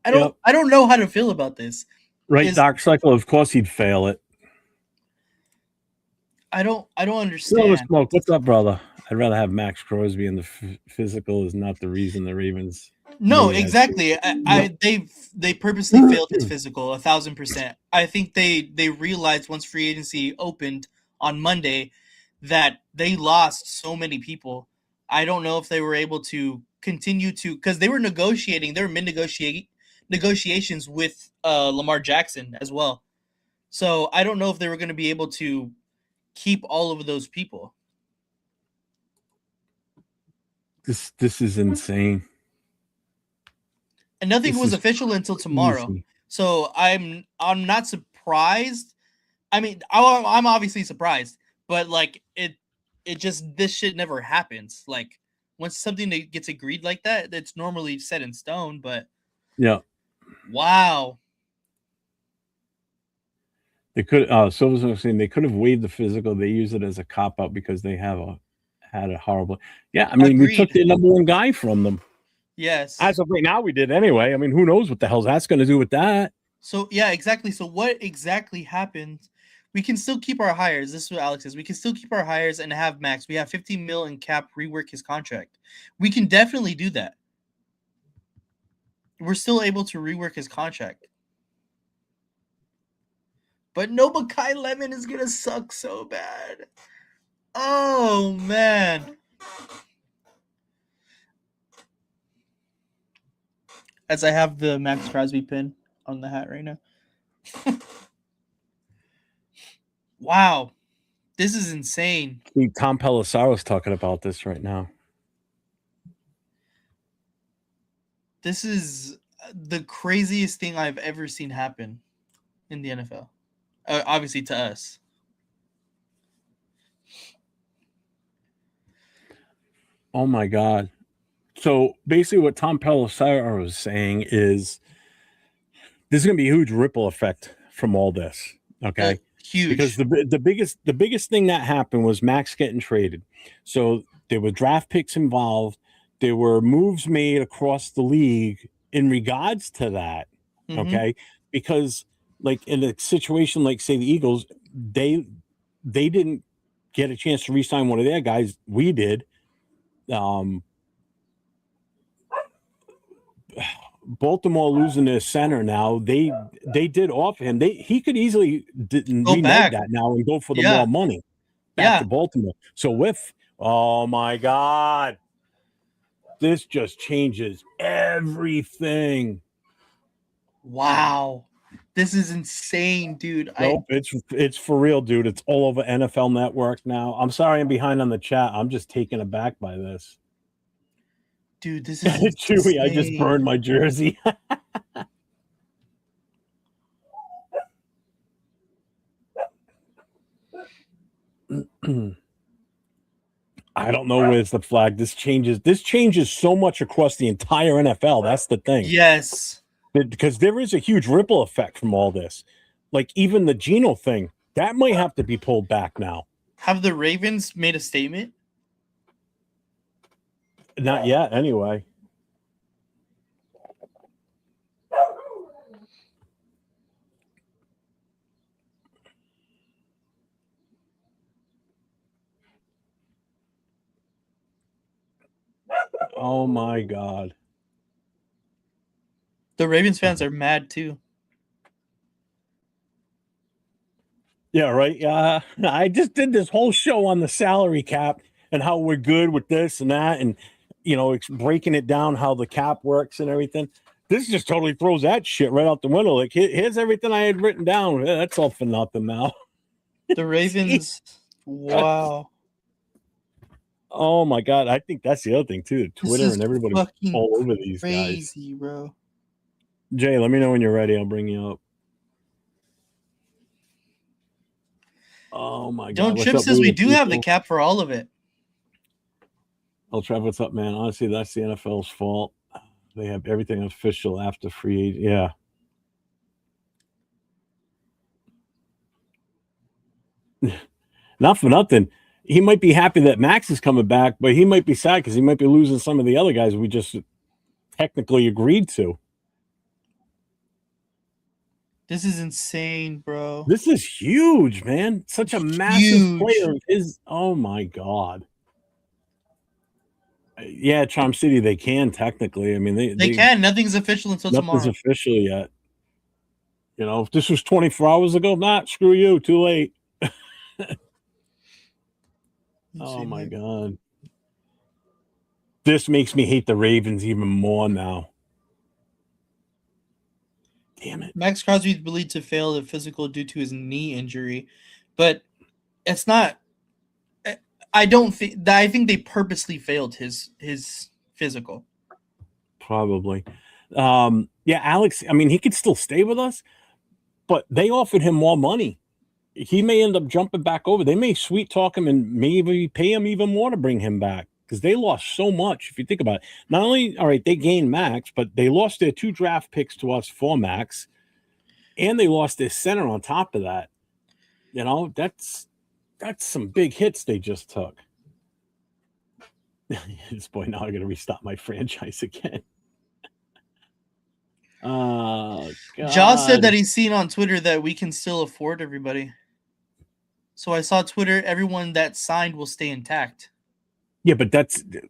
I don't know how to feel about this. Right, Dark Cycle. Of course, he'd fail it. I don't No understand. smoke. What's up, brother? I'd rather have Maxx Crosby, and the physical is not the reason the Ravens No, maybe had. exactly. They purposely failed his physical 1,000%. I think they realized once free agency opened on Monday that they lost so many people. I don't know if they were able to continue to, because they were negotiating. They were mid negotiations with Lamar Jackson as well. So I don't know if they were going to be able to keep all of those people. This is insane. And nothing This was is official until tomorrow. crazy. So I'm not surprised. I mean, I'm obviously surprised, but like it just, this shit never happens. Like once something gets agreed like that, it's normally set in stone. But Yeah, wow, they could. Silver's was saying they could have waived the physical. They use it as a cop out because they had a horrible. Yeah, I mean, we took agreed. the number one guy from them. Yes. As of right now, we did anyway. I mean, who knows what the hell's that's going to do with that? So yeah, exactly. So what exactly happened? We can still keep our hires. This is what Alex says. We can still keep our hires and have Max. We have 15 mil in cap, rework his contract. We can definitely do that. We're still able to rework his contract. But no, Makai Lemon is gonna suck so bad. Oh man. As I have the Max Crosby pin on the hat right now. Wow. This is insane. I think Tom Pelissaro's talking about this right now. This is the craziest thing I've ever seen happen in the NFL. Obviously to us. Oh my god. So basically what Tom Pelissaro was saying is there's going to be a huge ripple effect from all this, okay? Huge. Because the biggest thing that happened was Maxx getting traded. So there were draft picks involved. There were moves made across the league in regards to that, okay? Because like in a situation like say the Eagles, they didn't get a chance to re-sign one of their guys. We did. Baltimore losing their center now. They did offer him. He could easily renege that now and go for the more money back to Baltimore. So with oh my god, this just changes everything. Wow. This is insane, dude. Nope, it's for real, dude. It's all over NFL Network now. I'm sorry I'm behind on the chat. I'm just taken aback by this. Dude, this is Chewy, I just burned my jersey. I don't know where's the flag. This changes so much across the entire NFL. That's the thing. Yes. Because there is a huge ripple effect from all this. Like even the Geno thing, that might have to be pulled back now. Have the Ravens made a statement? Not yet, anyway. Oh my god. The Ravens fans are mad too. Yeah, right. Yeah, I just did this whole show on the salary cap and how we're good with this and that, and it's breaking it down how the cap works and everything. This just totally throws that shit right out the window. Like, here's everything I had written down. That's all for nothing now. The Ravens, wow. Oh my god, I think that's the other thing too. Twitter and everybody all over these crazy, guys. Bro. Jay, let me know when you're ready. I'll bring you up. Oh my god. Don't Chip says we do have the cap for all of it. Oh, Trev, what's up, man? Honestly, that's the NFL's fault. They have everything official after free agent. Yeah. Not for nothing. He might be happy that Maxx is coming back, but he might be sad because he might be losing some of the other guys we just technically agreed to. This is insane, bro. This is huge, man. Such a massive Huge. player. Oh my god. Yeah, Charm City, they can technically. I mean, They can. Nothing's official until nothing's tomorrow. official yet. You know, if this was 24 hours ago, screw you, too late. Oh my god. This makes me hate the Ravens even more now. Damn it. Max Crosby is believed to fail the physical due to his knee injury, but it's not. I don't think. I think they purposely failed his physical. Probably. Yeah, Alex, I mean, he could still stay with us, but they offered him more money. He may end up jumping back over. They may sweet talk him and maybe pay him even more to bring him back because they lost so much. If you think about it, not only, all right, they gained Maxx, but they lost their 2 draft picks to us for Maxx, and they lost their center on top of that. You know, that's some big hits they just took. This boy, now I got to restart my franchise again. God. Jaws said that he's seen on Twitter that we can still afford everybody. So I saw Twitter, everyone that signed will stay intact. Yeah, but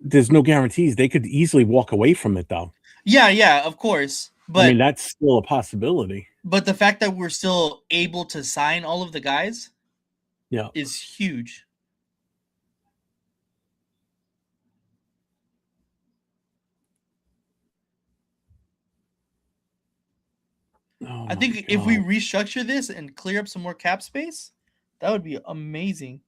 there's no guarantees. They could easily walk away from it, though. Yeah, of course. But I mean, that's still a possibility. But the fact that we're still able to sign all of the guys, is huge. Oh I think if we restructure this and clear up some more cap space, that would be amazing.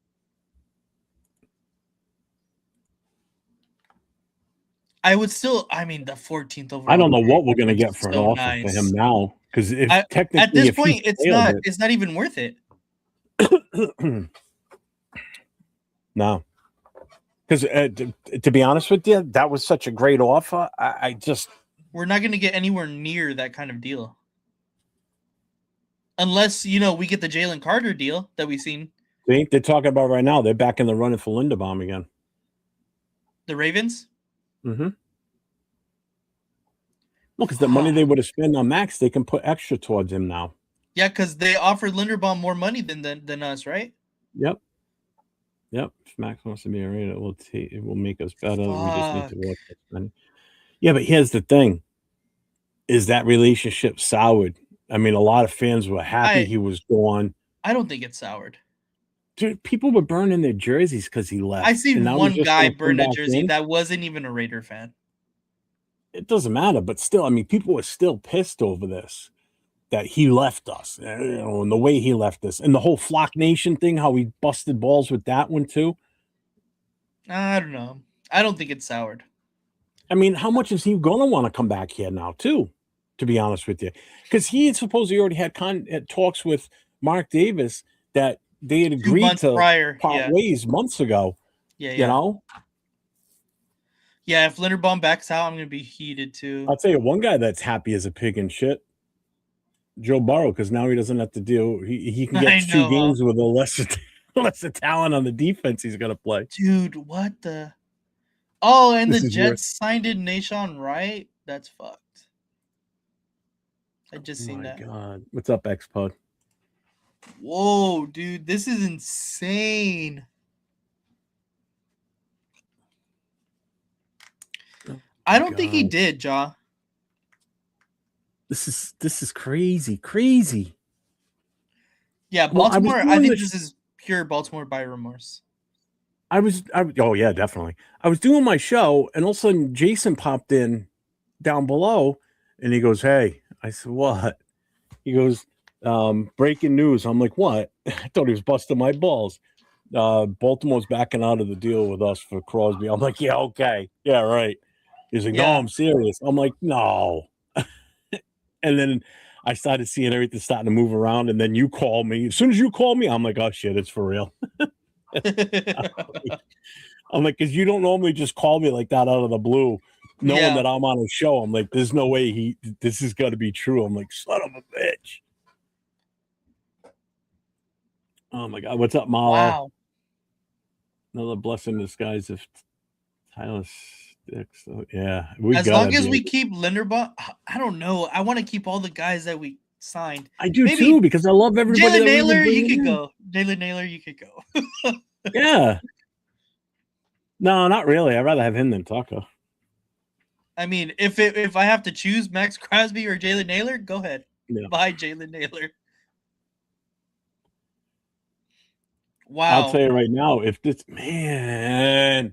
I would still, I mean, the 14th overall. I don't know what we're going to get for an offer for him now, because technically at this point, it's not even worth it. No, because to be honest with you, that was such a great offer. We're not going to get anywhere near that kind of deal. Unless, we get the Jalen Carter deal that we've seen. They're talking about right now. They're back in the running for Linderbaum again. The Ravens? Mm-hmm. Well, because the money they would have spent on Maxx, they can put extra towards him now. Yeah, because they offered Linderbaum more money than us, right? Yep. If Maxx wants to be a Raider, it will make us better. We just need to watch that money. Yeah, but here's the thing: is that relationship soured? I mean, a lot of fans were happy he was gone. I don't think it's soured. Dude, people were burning their jerseys because he left. I see one guy burn a jersey that wasn't even a Raider fan. It doesn't matter, but still, I mean, people were still pissed over this, that he left us, and the way he left us, and the whole Flock Nation thing, how he busted balls with that one too. I don't know. I don't think it's soured. I mean, how much is he going to want to come back here now too, to be honest with you? Because he had supposedly already had talks with Mark Davis that they had agreed to part ways months ago. Yeah. You know? Yeah, if Linderbaum backs out, I'm going to be heated too. I'll tell you one guy that's happy as a pig and shit. Joe Burrow, because now he doesn't have to deal. He can get 2 games with a lesser talent on the defense he's going to play. Dude, what the? Oh, and the Jets signed in Nahshon Wright? That's fucked. I just seen that. Oh, my God. What's up, X-Pod? Whoa, dude. This is insane. I don't think he did, Ja. This is crazy. Yeah, Baltimore. I think this is pure Baltimore by remorse. Oh yeah, definitely. I was doing my show, and all of a sudden Jason popped in down below, and he goes, "Hey," I said, "What?" He goes, "Breaking news." I'm like, "What?" I thought he was busting my balls. Baltimore's backing out of the deal with us for Crosby. I'm like, "Yeah, okay, yeah, right." He's like, "No, I'm serious." I'm like, "No." And then I started seeing everything starting to move around, and then you call me. As soon as you call me, I'm like, "Oh shit, it's for real." I'm like, because you don't normally just call me like that out of the blue, knowing that I'm on a show. I'm like, there's no way this is got to be true. I'm like, son of a bitch. Oh my God, what's up, Marlo? Wow. Another blessing in disguise if Tyler sticks. So, yeah, as long as we keep Linderbaum, I don't know. I want to keep all the guys that we signed. I do Maybe too, because I love everybody Jalen that we've been Naylor, you bringing could in. go. Jalen Naylor, you could go. Yeah. No, not really. I'd rather have him than Tucker. I mean, if I have to choose Maxx Crosby or Jalen Naylor, go ahead. Yeah. Buy Jalen Naylor. I'll Wow. tell you right now, if this man,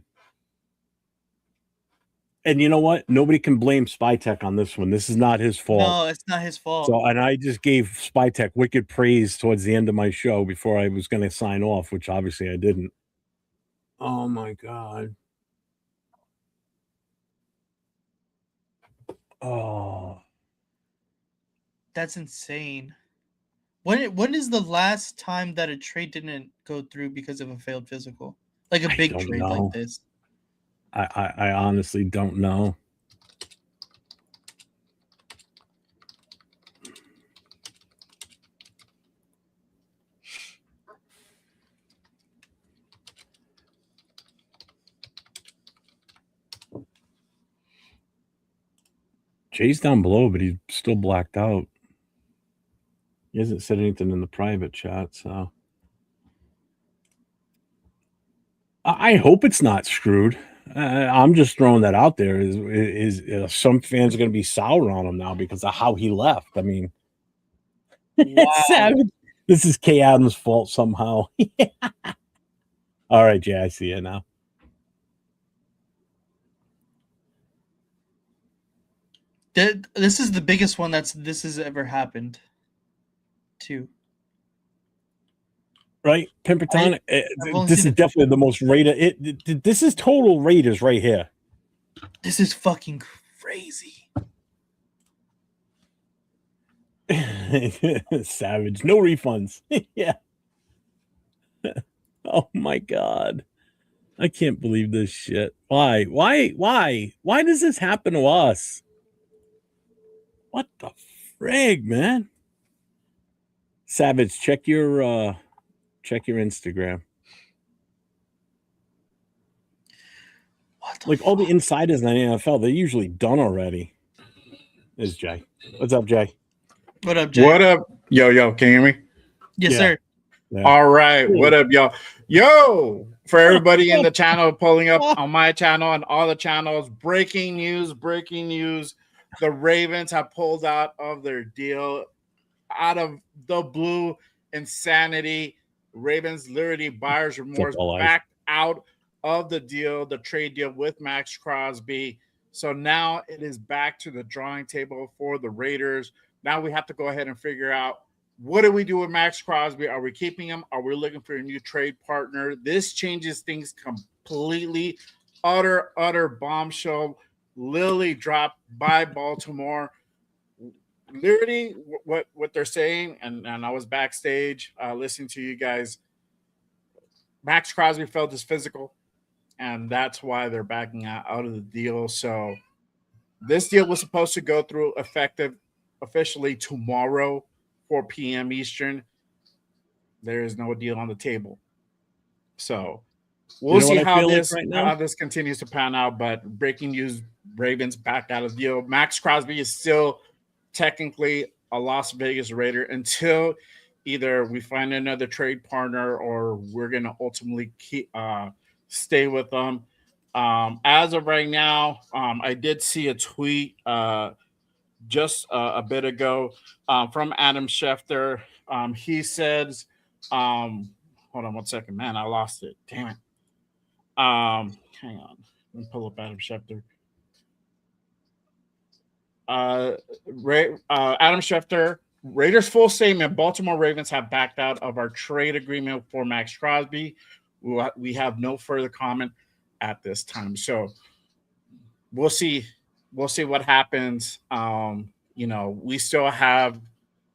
and you know what? Nobody can blame Spytech on this one. This is not his fault. No, it's not his fault. So, and I just gave Spytech wicked praise towards the end of my show before I was going to sign off, which obviously I didn't. Oh my god. Oh, That's insane. When is the last time that a trade didn't go through because of a failed physical? Like a I big don't trade know. like this. I honestly don't know. Jay's down below, but he's still blacked out. He hasn't said anything in the private chat, so I hope it's not screwed. I'm just throwing that out there. Is some fans are going to be sour on him now because of how he left? I mean, Wow. savage. This is K Adams' fault somehow. All right, Jay, I see it now. This is the biggest one this has ever happened. Too. Right, Pimperton. only This is seen it- definitely the most rated. This is total Raiders right here. This is fucking crazy. Savage. No refunds. Yeah. Oh my god. I can't believe this shit. Why? Why does this happen to us? What the frig, man? Savage, check your Instagram. Like all the insiders in the NFL, they're usually done already. There's Jay. What's up, Jay? What up, Jay? What up? Yo, can you hear me? Yes, Yeah. sir. Yeah. All right. What up, y'all? Yo, for everybody in the channel pulling up on my channel and all the channels, breaking news. The Ravens have pulled out of their deal out of the blue insanity. Ravens literally buyer's remorse backed out of the deal, the trade deal with Maxx Crosby. So now it is back to the drawing table for the Raiders. Now we have to go ahead and figure out, what do we do with Maxx Crosby? Are we keeping him? Are we looking for a new trade partner? This changes things completely. Utter bombshell. Literally dropped by Baltimore. Literally what they're saying, and I was backstage listening to you guys. Maxx Crosby felt his physical, and that's why they're backing out of the deal. So this deal was supposed to go through effective officially tomorrow, 4 p.m. Eastern. There is no deal on the table. So we'll see how this continues to pan out. But breaking news, Ravens backed out of the deal. Maxx Crosby is still technically a Las Vegas Raider until either we find another trade partner or we're going to ultimately stay with them. As of right now, I did see a tweet just a bit ago from Adam Schefter. He says, hold on 1 second, man, I lost it. Damn it. Hang on. Let me pull up Adam Schefter. Adam Schefter, Raiders full statement. Baltimore Ravens have backed out of our trade agreement for Maxx Crosby. We have no further comment at this time. So we'll see what happens. We still have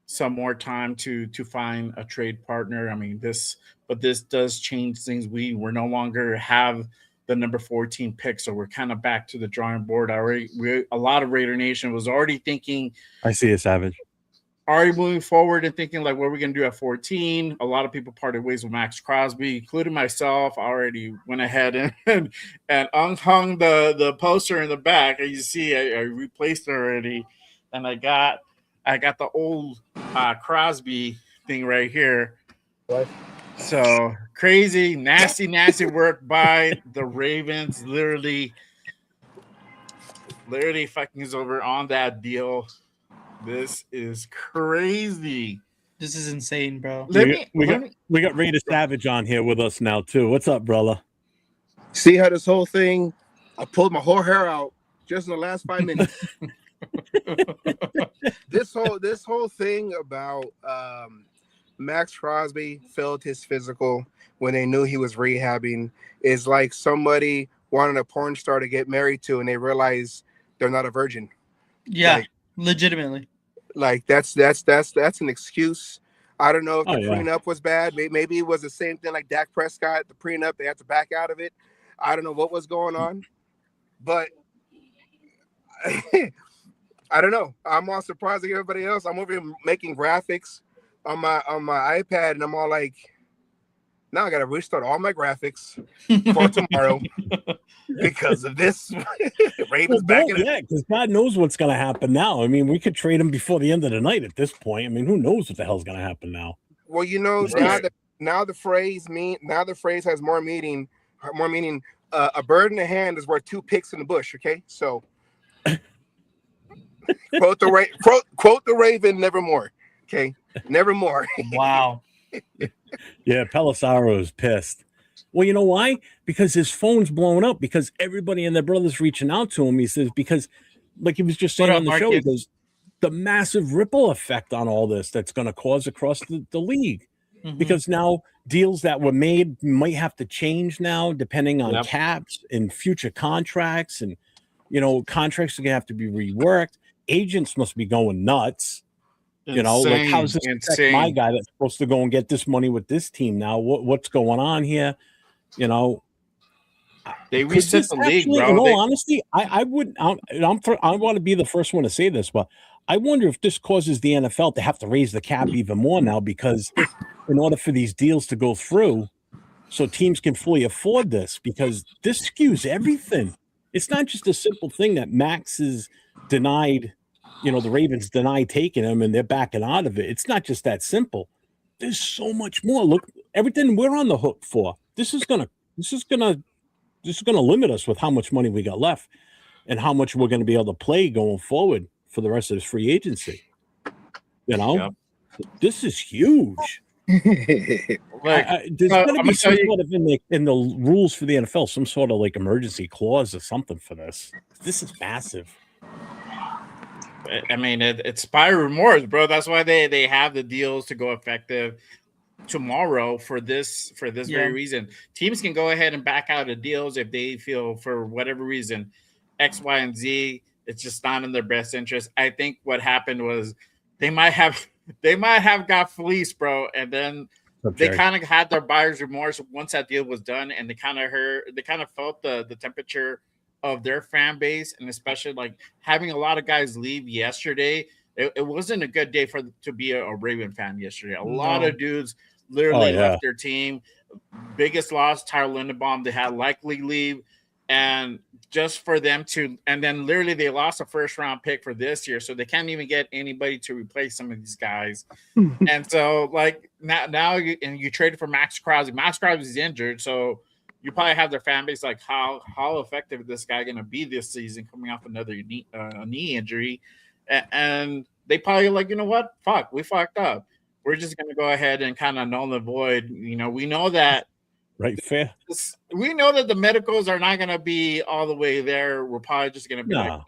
some more time to find a trade partner. I mean, this does change things. We're no longer have the number 14 pick, so we're kind of back to the drawing board already. A lot of Raider Nation was already thinking. I see a Savage. Already moving forward and thinking like, what are we going to do at 14? A lot of people parted ways with Maxx Crosby, including myself. I already went ahead and hung the poster in the back. As you see, I replaced it already, and I got the old Crosby thing right here. What? So crazy, nasty work by the Ravens. Literally fucking is over on that deal. This is crazy. This is insane, bro. We got Raider Savage on here with us now too. What's up, brother? See how this whole thing? I pulled my whole hair out just in the last 5 minutes. this whole thing about Maxx Crosby failed his physical when they knew he was rehabbing is like somebody wanted a porn star to get married to, and they realize they're not a virgin. Yeah, legitimately. Like that's an excuse. I don't know if the prenup was bad. Maybe it was the same thing like Dak Prescott. The prenup, they had to back out of it. I don't know what was going on, but I don't know. I'm all surprised like everybody else. I'm over here making graphics on my iPad, and I'm all like, now I got to restart all my graphics for tomorrow because of this. Ravens back in it. Yeah, because God knows what's going to happen now. I mean, we could trade him before the end of the night at this point. I mean, who knows what the hell's going to happen now? Well, you know, now the phrase has more meaning. A bird in the hand is worth 2 picks in the bush. Okay, so quote the Raven, nevermore. Okay, nevermore. Wow. Yeah, Pelissaro is pissed. Well, you know why? Because his phone's blowing up. Because everybody and their brother's reaching out to him. He says because, like he was just saying on the show, he goes, the massive ripple effect on all this that's going to cause across the league. Mm-hmm. Because now deals that were made might have to change now, depending on caps and future contracts, and contracts are going to have to be reworked. Agents must be going nuts. Like how's this affect my guy that's supposed to go and get this money with this team now? What's going on here? They reset the league, bro. In all honesty, I want to be the first one to say this, but I wonder if this causes the NFL to have to raise the cap even more now, because in order for these deals to go through, so teams can fully afford this, because this skews everything. It's not just a simple thing that Maxx is denied. The Ravens denied taking him and they're backing out of it. It's not just that simple. There's so much more. Look, everything we're on the hook for. This is gonna limit us with how much money we got left and how much we're going to be able to play going forward for the rest of this free agency. This is huge. There's going to be some sort of in the rules for the NFL, some sort of like emergency clause or something for this. This is massive. I mean, it's buyer remorse, bro. That's why they have the deals to go effective tomorrow for this very reason. Teams can go ahead and back out of deals if they feel for whatever reason X, Y, and Z. It's just not in their best interest. I think what happened was they might have got fleeced, bro, and then they kind of had their buyer's remorse once that deal was done, and they kind of felt the temperature of their fan base, and especially like having a lot of guys leave yesterday. It wasn't a good day to be a Raven fan yesterday. A lot of dudes literally left their team. Biggest loss, Tyler Linderbaum. They had likely leave, and just for them to, and then literally they lost a first-round pick for this year, so they can't even get anybody to replace some of these guys. And so, like now you traded for Maxx Crosby. Maxx Crosby's injured, so you probably have their fan base like, how effective is this guy going to be this season coming off another knee injury? And they probably like, you know what? Fuck, we fucked up. We're just going to go ahead and kind of null and void. We know that. Right, fair. We know that the medicals are not going to be all the way there. We're probably just going to be like,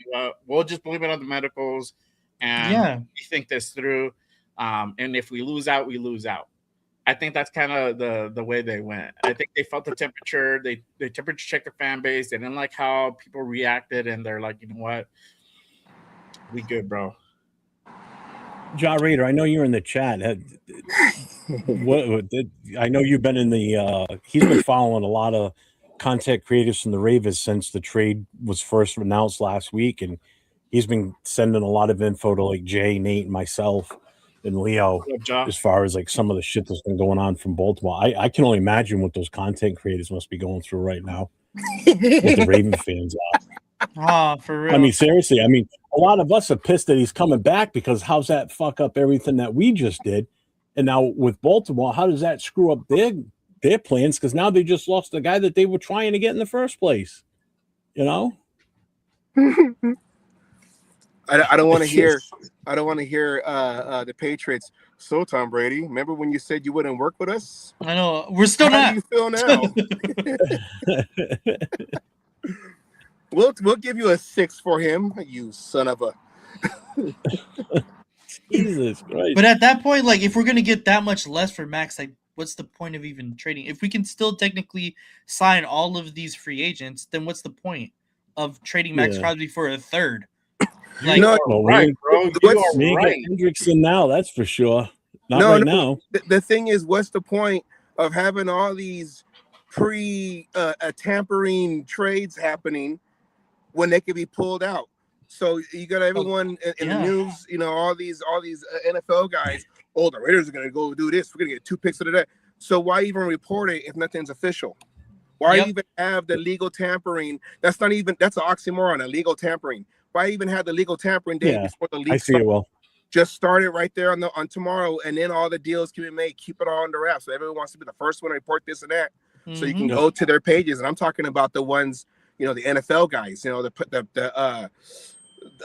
we'll just blame it on the medicals, and we think this through. And if we lose out, we lose out. I think that's kind of the way they went. I think they felt the temperature. They temperature checked the fan base. They didn't like how people reacted, and they're like, you know what? We good, bro. Ja Raider, I know you're in the chat. I know you've been in the he's been following a lot of content creators from the Ravens since the trade was first announced last week, and he's been sending a lot of info to like Jay, Nate, and myself and Leo as far as like some of the shit that's been going on from Baltimore. I can only imagine what those content creators must be going through right now. What the Raven fans are. For real. I mean, seriously. I mean, a lot of us are pissed that he's coming back because how's that fuck up everything that we just did? And now with Baltimore, how does that screw up their plans? Because now they just lost the guy that they were trying to get in the first place. You know? I don't want to It's hear. just- I don't want to hear the Patriots. So Tom Brady, remember when you said you wouldn't work with us? I know we're still How not. do you feel now? We'll give you a 6 for him, you son of a. Jesus Christ. But at that point, like, if we're gonna get that much less for Max, like, what's the point of even trading? If we can still technically sign all of these free agents, then what's the point of trading Max Yeah. Crosby for a third? Like, No, Well, Right, bro. You What's- are we ain't right. got Hendrickson now, that's for sure. Not No, right no. now. The thing is, what's the point of having all these tampering trades happening when they could be pulled out? So you got everyone in the yeah. news, you know, all these NFL guys. Oh, the Raiders are going to go do this. We're going to get 2 picks of that. So why even report it if nothing's official? Why Yep. even have the legal tampering? That's an oxymoron, illegal tampering. Why even have the legal tampering day Yeah, before the I league see it well. Just start it right there on tomorrow, and then all the deals can be made. Keep it all under wraps. So everyone wants to be the first one to report this and that, so you can Mhm. go to their pages. And I'm talking about the ones, you know, the NFL guys, you know,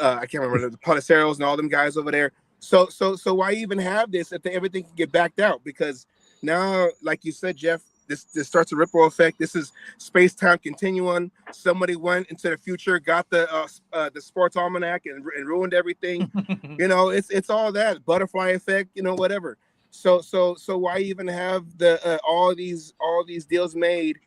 I can't remember the Policeros and all them guys over there. So why even have this if everything can get backed out? Because now, like you said, Jeff, this starts a ripple effect. This is space-time continuum. Somebody went into the future, got the sports almanac and ruined everything. You know, it's all that butterfly effect, you know, whatever. So why even have the all these deals made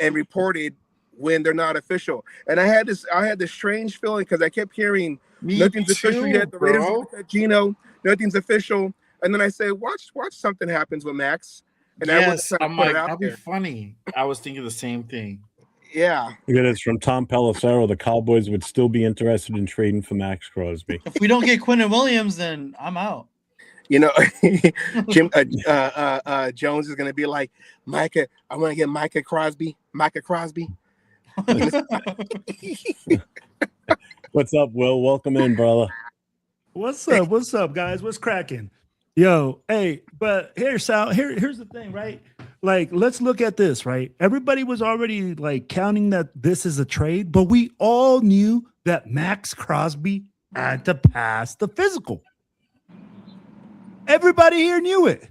and reported when they're not official? And I had this strange feeling because I kept hearing nothing's official yet. The Raiders got Gino, nothing's official. And then I say, watch something happens with Max. And I was Yes, trying to I'm put like, it out that'd be there. funny. I was thinking the same thing. Yeah. Look at this from Tom Pelissero. The Cowboys would still be interested in trading for Max Crosby. If we don't get Quentin Williams, then I'm out. You know, Jim Jones is gonna be like, Micah, I want to get Micah Crosby. What's up, Will? Welcome in, brother. What's up? What's up, guys? What's cracking? Yo, hey, but here's the thing, right? Like, let's look at this, right? Everybody was already like counting that this is a trade, but we all knew that Max Crosby had to pass the physical. Everybody here knew it.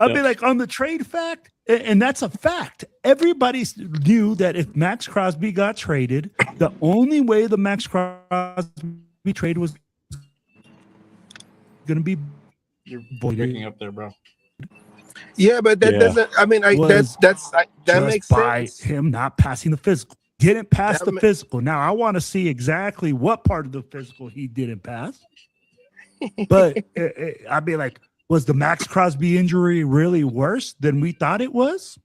I'd be Yep. like, on the trade fact, and that's a fact. Everybody knew that if Max Crosby got traded, the only way the Max Crosby trade was going to be You're voided breaking up there, bro. Yeah, but that Yeah. doesn't. I mean, Was that just makes by sense. him not passing the physical. Didn't pass That the ma- physical. Now I want to see exactly what part of the physical he didn't pass. But I'd be like, was the Max Crosby injury really worse than we thought it was?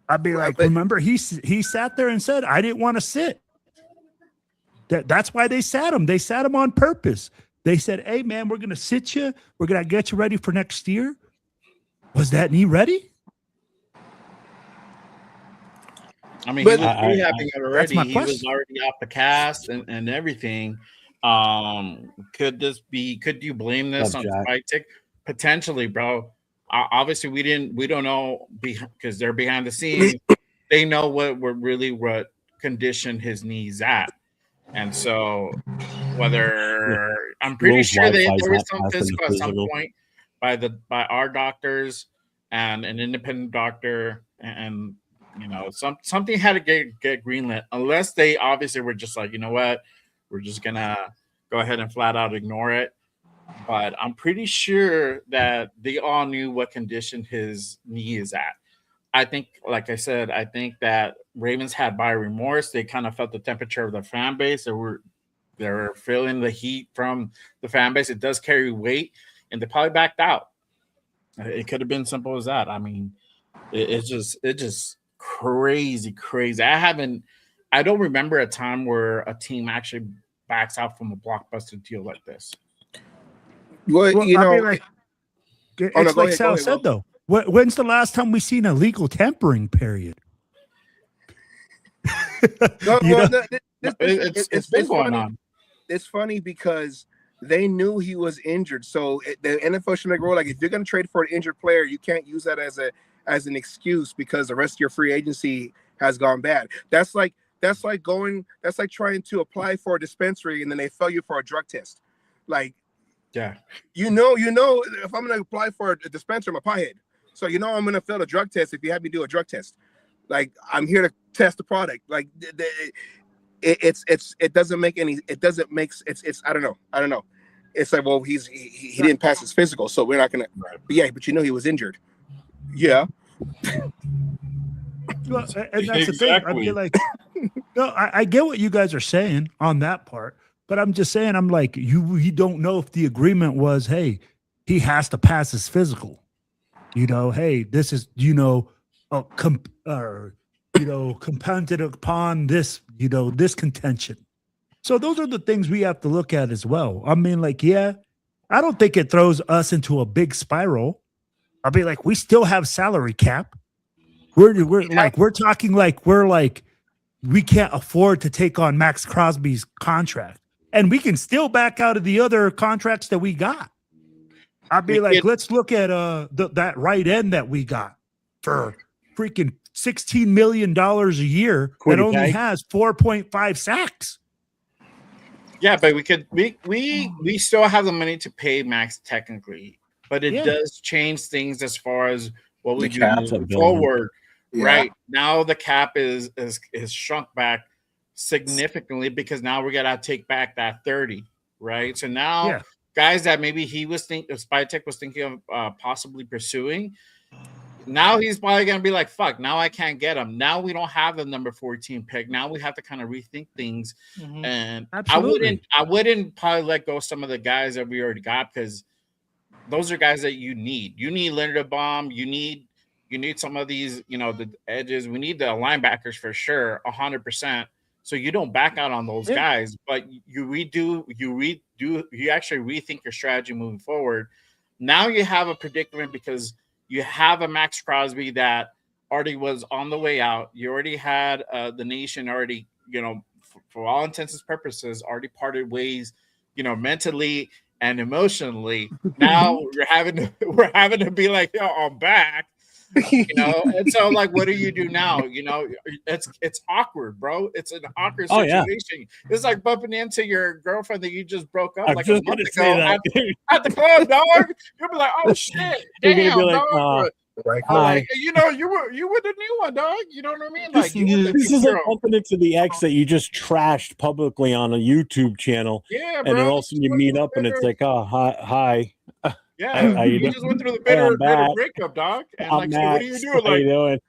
I'd be like, But- remember he sat there and said, I didn't want to sit. That's why they sat him. They sat him on purpose. They said, hey, man, we're going to sit you. We're going to get you ready for next year. Was that knee ready? I mean, But- he was rehabbing it That's already. my He was question. already off the cast and everything. Could you blame this What's on up, Jack? spike tick? Potentially, bro. Obviously, we don't know because they're behind the scenes. They know what condition his knee's at, and so whether I'm pretty Will's sure there Wi-Fi's was not some passing the physical at some physical. point by our doctors and an independent doctor, and you know something had to get greenlit unless they obviously were just like, you know what, we're just gonna go ahead and flat out ignore it. But I'm pretty sure that they all knew what condition his knee is at. I think, like I said, I think that Ravens had buyer remorse. They kind of felt the temperature of the fan base. They were feeling the heat from the fan base. It does carry weight, and they probably backed out. It could have been simple as that. I mean, it's just crazy. I don't remember a time where a team actually backs out from a blockbuster deal like this. Well, you I know, mean, like, it's Oh, no, go like ahead, Sal go ahead, said, though. When's the last time we seen a legal tampering period? No, You well, know? It's been going funny. on. It's funny because they knew he was injured. So the NFL should make a rule like if you're going to trade for an injured player, you can't use that as an excuse because the rest of your free agency has gone bad. That's like trying to apply for a dispensary and then they fail you for a drug test. Like, Yeah. you know, if I'm going to apply for a dispensary, I'm a pothead. So I'm going to fail the drug test if you have me do a drug test. Like, I'm here to test the product. Like, it doesn't make any. It doesn't make. It's I don't know. It's like, well, he didn't pass his physical, so we're not gonna. But yeah, but he was injured. Yeah. Well, and that's the thing. I mean, like, no, I get what you guys are saying on that part, but I'm just saying, I'm like, you don't know if the agreement was, hey, he has to pass his physical. Hey, this is, compounded upon this, this contention. So those are the things we have to look at as well. I mean, like, yeah, I don't think it throws us into a big spiral. I mean, like, we still have salary cap. We're talking like we can't afford to take on Maxx Crosby's contract, and we can still back out of the other contracts that we got. I'd be like, let's look at that right end that we got for freaking $16 million a year that only has 4.5 sacks. Yeah, but we still have the money to pay Maxx technically, but it does change things as far as what we do moving forward. Yeah. Right now, the cap is shrunk back significantly because now we're gonna take back that 30. Right, so now guys that maybe Spytech was thinking of possibly pursuing. Now he's probably gonna be like, "Fuck!" Now I can't get him. Now we don't have the number 14 pick. Now we have to kind of rethink things. Mm-hmm. And absolutely. I wouldn't probably let go of some of the guys that we already got because those are guys that you need. You need Linderbaum. You need some of these, the edges. We need the linebackers for sure, 100%. So you don't back out on those guys, but you actually rethink your strategy moving forward. Now you have a predicament because you have a Maxx Crosby that already was on the way out. You already had the nation already, for all intents and purposes, already parted ways, mentally and emotionally. Now we're having to be like, I'm back. And so like, what do you do now? It's awkward, bro. It's an awkward situation. It's like bumping into your girlfriend that you just broke up like a month ago at the club, dog. You'll be like, oh shit, damn, dog. Like, you were the new one, dog. You know what I mean? Like, this is like bumping into the ex that you just trashed publicly on a YouTube channel. Yeah, bro. And then all of a sudden you meet up and it's like, oh, hi. Yeah, you just went through the bitter breakup, dog. And like, so what are you doing?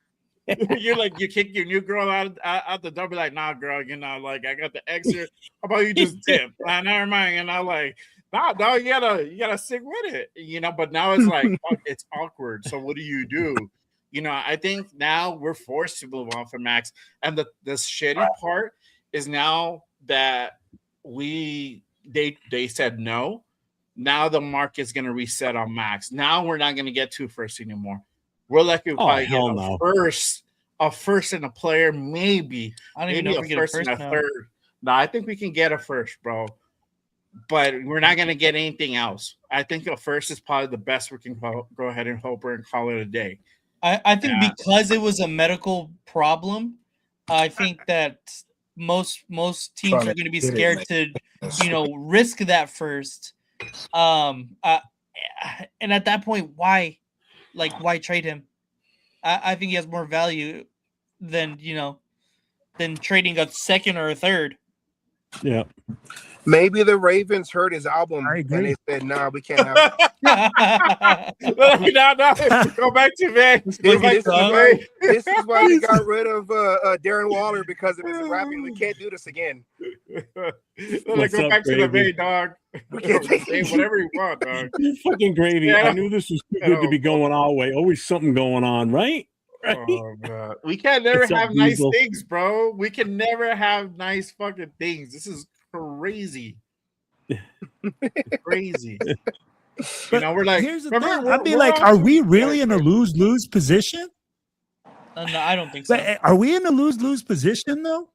Like, you're like, you kick your new girl out the door, be like, nah, girl, like, I got the ex here. How about you just dip? Never mind. And I'm like, nah, dog, you gotta stick with it, But now it's like, it's awkward. So what do you do? I think now we're forced to move on from Maxx. And the shitty part is now that they said no. Now the market's going to reset on Maxx. Now we're not going to get 2 firsts anymore. We're likely to probably get a first and a player, maybe. I don't even know if we get a first and a third. No, I think we can get a first, bro. But we're not going to get anything else. I think a first is probably the best we can go ahead and hope and call it a day. I think because it was a medical problem, I think that most teams are going to be scared to, risk that first. And at that point, why trade him? I think he has more value than trading a second or a third. Yeah. Maybe the Ravens heard his album and they said, "Nah, we can't have it." No. Go back to man. This is why we got rid of Darren Waller because of his rapping. We can't do this again. Go back to the Bay, dog. Say whatever you want, dog. You fucking gravy. Yeah. I knew this was too good to be going our way. Always something going on, right? Right? Oh god, we can never have nice things, bro. We can never have nice fucking things. This is crazy. Crazy. We're like, here's the thing. I'd be like, are we really in a lose-lose position? No, I don't think so. But are we in a lose-lose position though?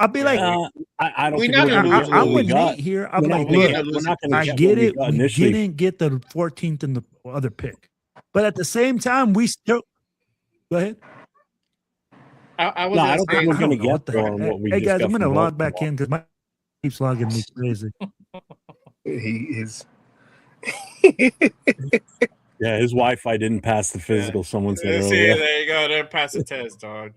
I'll be like, I don't We think not we're going to lose, get what I'm we with got. Nate here. I'm We're like, not gonna look, get- we're not going to I get get what we it. got We initially. didn't get the 14th and the other pick, but at the same time, we still go ahead. I was No, I gonna don't say, think we're I going to don't know what get the more than what we Hey just guys, got I'm gonna from log back Baltimore. in because my keeps logging me crazy. He is. Yeah, his Wi-Fi didn't pass the physical. Someone said see, earlier. there you go. Then pass the test, dog.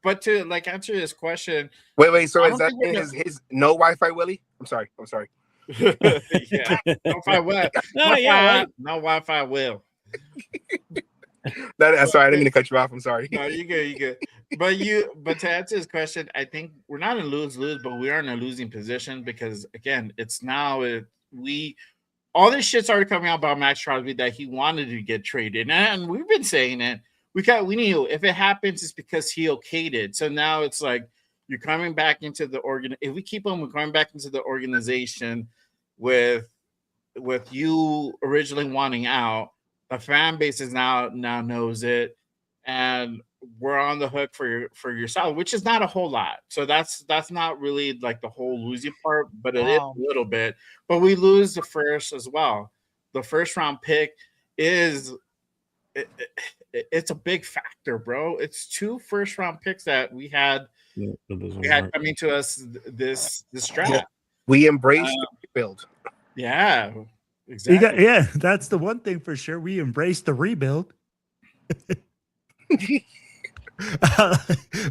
But to like answer this question, Wait. So I is don't that think we're his no Wi-Fi, Willie? I'm sorry. yeah, no Wi-Fi will. Oh, yeah, right. No Wi-Fi will. Sorry, I didn't mean to cut you off. I'm sorry. No, you good. But to answer this question, I think we're not in lose-lose, but we are in a losing position because again, it's now all this shit started coming out about Maxx Crosby that he wanted to get traded, and we've been saying it. We knew if it happens, it's because he okayed it. So now it's like you're coming back into the organ. If we keep on, we're going back into the organization with you originally wanting out. The fan base is now knows it, and we're on the hook for your salary, which is not a whole lot. So that's not really like the whole losing part, but it is a little bit. But we lose the first as well. The first round pick is it's a big factor, bro. It's 2 first round picks that we had coming to us this draft. We embraced the rebuild. Yeah, exactly. That's the one thing for sure. We embraced the rebuild.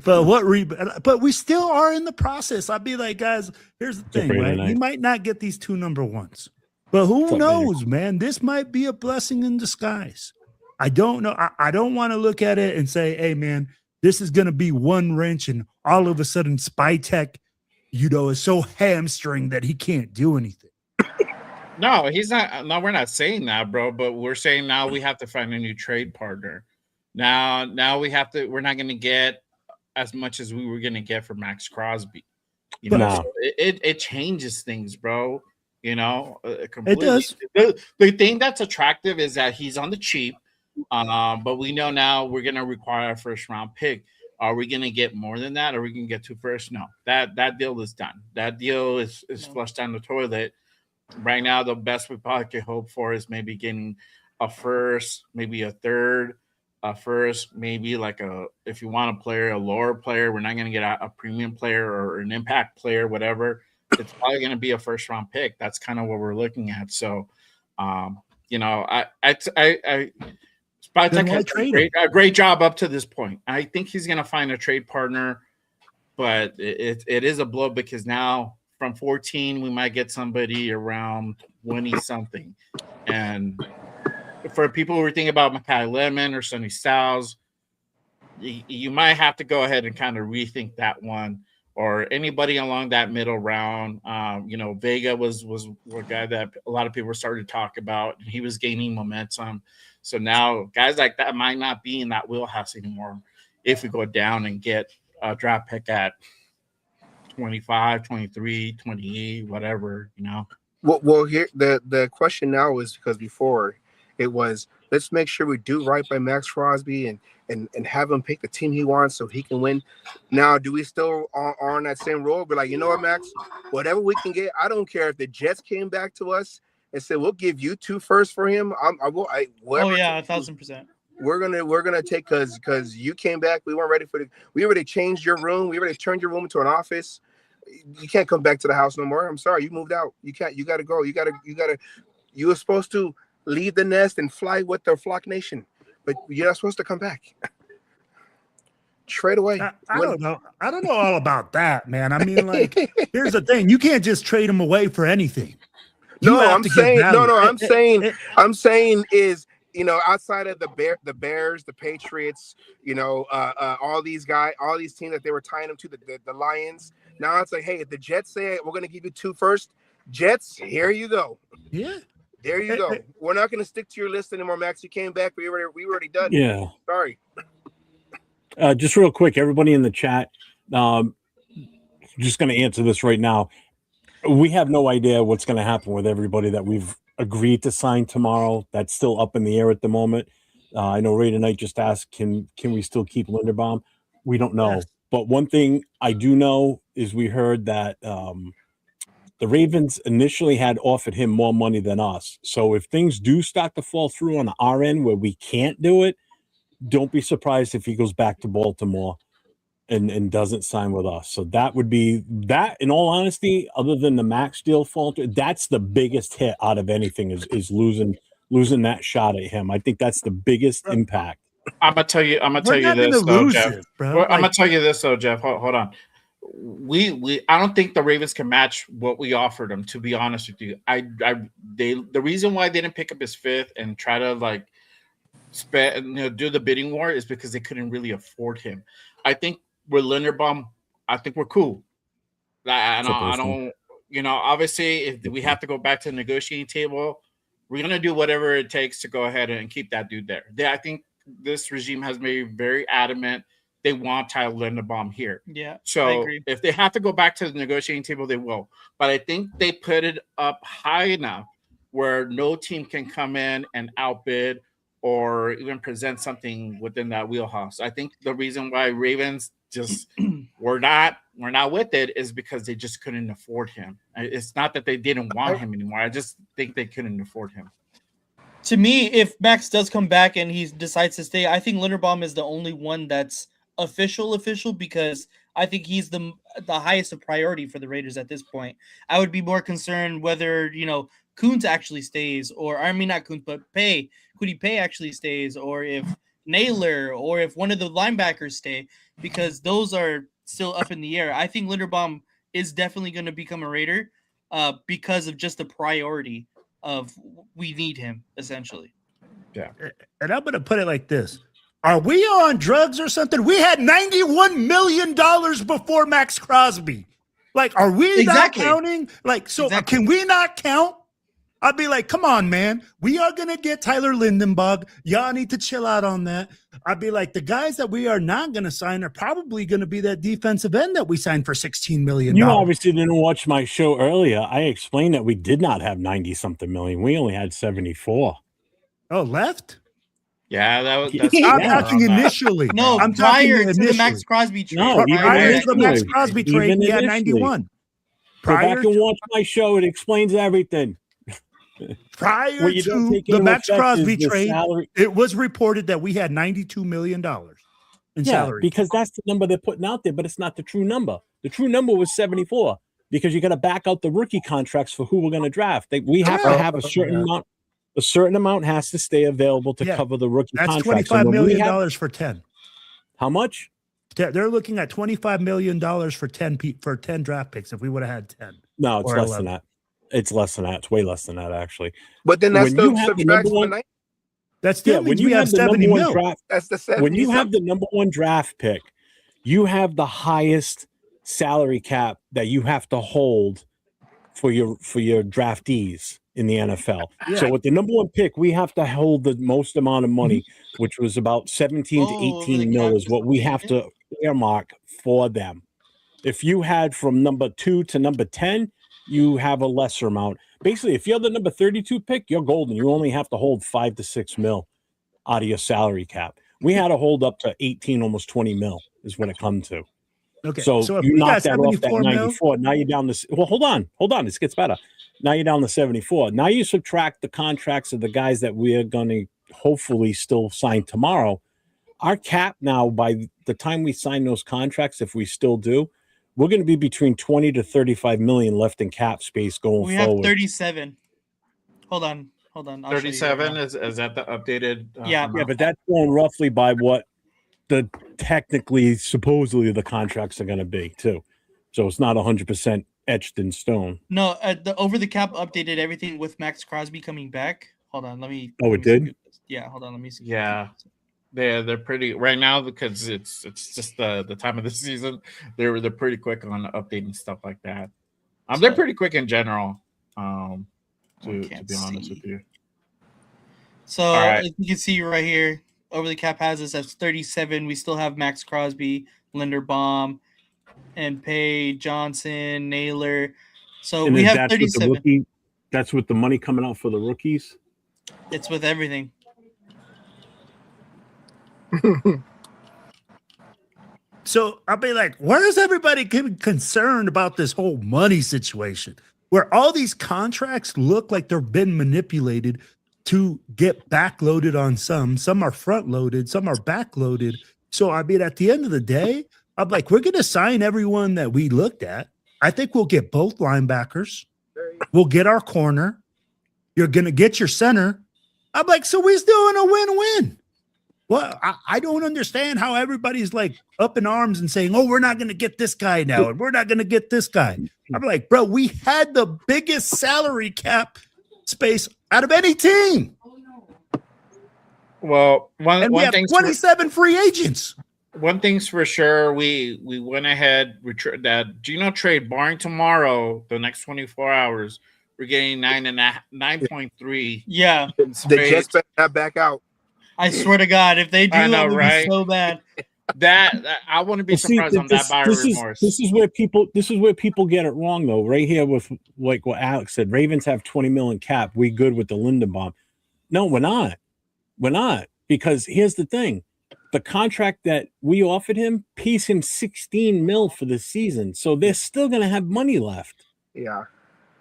But we still are in the process. I'd be like, guys, here's the thing, right? You might not get these 2 number 1s, but who knows, man? This might be a blessing in disguise. I don't know. I don't want to look at it and say, hey, man, this is going to be one wrench and all of a sudden Spytek, is so hamstring that he can't do anything. No, he's not. No, we're not saying that, bro. But we're saying now we have to find a new trade partner. Now we have to. We're not going to get as much as we were going to get for Maxx Crosby. So it changes things, bro. Completely. It does. The thing that's attractive is that he's on the cheap. But we know now we're going to require a first round pick. Are we going to get more than that? Or are we going to get 2 firsts? No, that deal is done. That deal is flushed down the toilet. Right now, the best we probably could hope for is maybe getting a first, maybe a third, a first, maybe if you want a lower player, we're not going to get a premium player or an impact player, whatever. It's probably going to be a first round pick. That's kind of what we're looking at. So, Spytek has done a great job up to this point. I think he's going to find a trade partner, but it is a blow because now from 14, we might get somebody around 20-something. And for people who are thinking about Makai Lemon or Sonny Styles, you might have to go ahead and kind of rethink that one. Or anybody along that middle round. Vega was a guy that a lot of people were starting to talk about, and he was gaining momentum. So now guys like that might not be in that wheelhouse anymore if we go down and get a draft pick at 25, 23, 28, whatever, Well, here the question now is because before it was let's make sure we do right by Maxx Crosby and have him pick the team he wants so he can win. Now, do we still are on that same road? We're like, you know what, Max? Whatever we can get, I don't care if the Jets came back to us and said we'll give you 2 firsts for him. Oh yeah, 1,000%. We're gonna take because you came back. We weren't ready we already changed your room. We already turned your room into an office. You can't come back to the house no more. I'm sorry, you moved out. You can't. You gotta go. You were supposed to leave the nest and fly with the flock nation, but you're not supposed to come back. Trade away. I don't know. I don't know all about that, man. I mean, here's the thing: you can't just trade them away for anything. I'm saying is outside of the Bears, the Patriots, all these teams that they were tying them to, the Lions. Now it's like, hey, if the Jets say we're going to give you 2 firsts, Jets, here you go. Yeah. There you go. We're not going to stick to your list anymore, Max. You came back. We already done. Yeah. Sorry. Just real quick, everybody in the chat, just going to answer this right now. We have no idea what's going to happen with everybody that we've agreed to sign tomorrow. That's still up in the air at the moment. I know Ray tonight just asked, can we still keep Linderbaum? We don't know. Yes. But one thing I do know is we heard that the Ravens initially had offered him more money than us. So if things do start to fall through on our end where we can't do it, don't be surprised if he goes back to Baltimore and doesn't sign with us. So that would be that. In all honesty, other than the Maxx deal falter, that's the biggest hit out of anything is losing that shot at him. I think that's the biggest impact. I'm gonna tell you. I'm gonna We're tell you not gonna this, though, lose Jeff. it, bro. Well, I'm Like, gonna tell you this, though, Jeff. Hold on. I don't think the Ravens can match what we offered them. To be honest with you, the reason why they didn't pick up his fifth and try to like do the bidding war is because they couldn't really afford him. I think with Linderbaum, I think we're cool. I don't. Obviously, if we have to go back to the negotiating table, we're gonna do whatever it takes to go ahead and keep that dude there. I think this regime has made very adamant they want Tyler Linderbaum here. Yeah, I So agree. if they have to go back to the negotiating table, they will. But I think they put it up high enough where no team can come in and outbid or even present something within that wheelhouse. I think the reason why Ravens just we're not with it is because they just couldn't afford him. It's not that they didn't want him anymore. I just think they couldn't afford him. To me, if Maxx does come back and he decides to stay, I think Linderbaum is the only one that's official because I think he's the highest of priority for the Raiders at this point. I would be more concerned whether Kuntz actually stays, or I mean not Kuntz, but Kwity Paye actually stays, or if Naylor or if one of the linebackers stay, because those are still up in the air. I think Linderbaum is definitely going to become a Raider because of just the priority of we need him essentially. Yeah. and I'm gonna put it like this. Are we on drugs or something? We had $91 million before Maxx Crosby. Like, are we Exactly. not counting? Like, so Exactly. can we not count? I'd be like, come on, man. We are going to get Tyler Lindenbug. Y'all need to chill out on that. I'd be like, the guys that we are not going to sign are probably going to be that defensive end that we signed for $16 million. You obviously didn't watch my show earlier. I explained that we did not have 90-something million. We only had 74. Oh, left? Yeah, that's I'm talking initially. No, I'm talking prior to the initially. Max Crosby trade. No, even Prior to the Maxx initially. Crosby trade, Even we had initially. 91. Go back Prior and watch my show. It explains everything. Prior What you don't to take the into Maxx effect Crosby is the trade, salary. it was reported that we had $92 million in salary. Because that's the number they're putting out there, but it's not the true number. The true number was 74 because you got to back out the rookie contracts for who we're going to draft. We have to have a certain amount. A certain amount has to stay available to cover the rookie That's contracts. $25 million for 10. How much? They're looking at $25 million for 10 draft picks if we would have had 10. No, it's or less 11. than that. It's less than that. It's way less than that, actually. But then that's When still you have the subtracts number from the one- 90. That still when means you we have have the 70 number one mil. draft, That's the 70. when you have the number one draft pick, you have the highest salary cap that you have to hold for your draftees in the NFL. Yeah. So with the number one pick, we have to hold the most amount of money, which was about 17 to Oh, 18 the mil cap is is what we have to earmark for them. If you had from number 2 to number 10, you have a lesser amount. Basically, if you're the number 32 pick, you're golden. You only have to hold 5 to 6 mil out of your salary cap. We had to hold up to 18, almost 20 mil is what it comes to. Okay. So if you we knock got that off that 74 mil, 94. Now you're down to hold on. This gets better. Now you're down to 74. Now you subtract the contracts of the guys that we are going to hopefully still sign tomorrow. Our cap now, by the time we sign those contracts, if we still do, we're going to be between 20 to 35 million left in cap space going We forward. have 37. Hold on. I'll show you right 37 now. is that the updated? Yeah. amount? Yeah, but that's going roughly by what the supposedly the contracts are going to be too. So it's not 100% etched in stone. No, the over the cap updated everything with Maxx Crosby coming back. Hold on, let me. Oh, let it me see. did? Yeah, hold on, let me see. Yeah. They're pretty right now because it's just the time of the season. They're pretty quick on updating stuff like that. They're pretty quick in general. To be honest with you. So right. as you can see right here, over the cap has us at 37. We still have Maxx Crosby, Linderbaum, and Paye, Johnson, Naylor. So And we then have that's with the 37. rookie. That's with the money coming out for the rookies. It's with everything. So I'll be like, where is everybody getting concerned about this whole money situation where all these contracts look like they've been manipulated to get backloaded on some? Some are front loaded, some are backloaded. So I mean, at the end of the day, I'm like, we're going to sign everyone that we looked at. I think we'll get both linebackers. We'll get our corner. You're going to get your center. I'm like, so we're doing a win-win. Well, I don't understand how everybody's like up in arms and saying, oh, we're not going to get this guy now, and we're not going to get this guy. I'm like, bro, we had the biggest salary cap space out of any team. Well, And one we have thing 27 free agents. one thing's for sure, we went ahead that Gino trade barring tomorrow, the next 24 hours, we're getting 9.3. Yeah, The Jets better not back out. I swear to God, if they do, I know, it would right? be so bad. That I wouldn't be surprised on that buyer remorse. This is where people get it wrong though. Right here with like what Alex said, Ravens have 20 million cap. We good with the Lindenbaum. No, we're not. We're not, because here's the thing. The contract that we offered him pays him 16 mil for the season. So they're still gonna have money left. Yeah.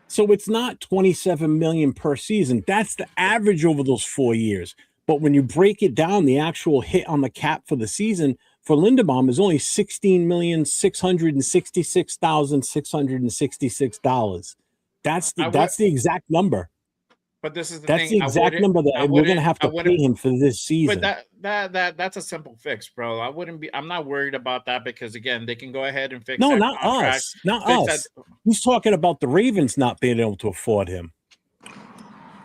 So it's not 27 million per season. That's the average over those 4 years. But when you break it down, the actual hit on the cap for the season for Lindenbaum is only $16,666,666. That's the exact number. But this is the That's thing. the exact number that we're gonna have to pay him for this season. But that's a simple fix, bro. I'm not worried about that, because again, they can go ahead and fix. No, that not contract, us. Not fix us. He's talking about the Ravens not being able to afford him.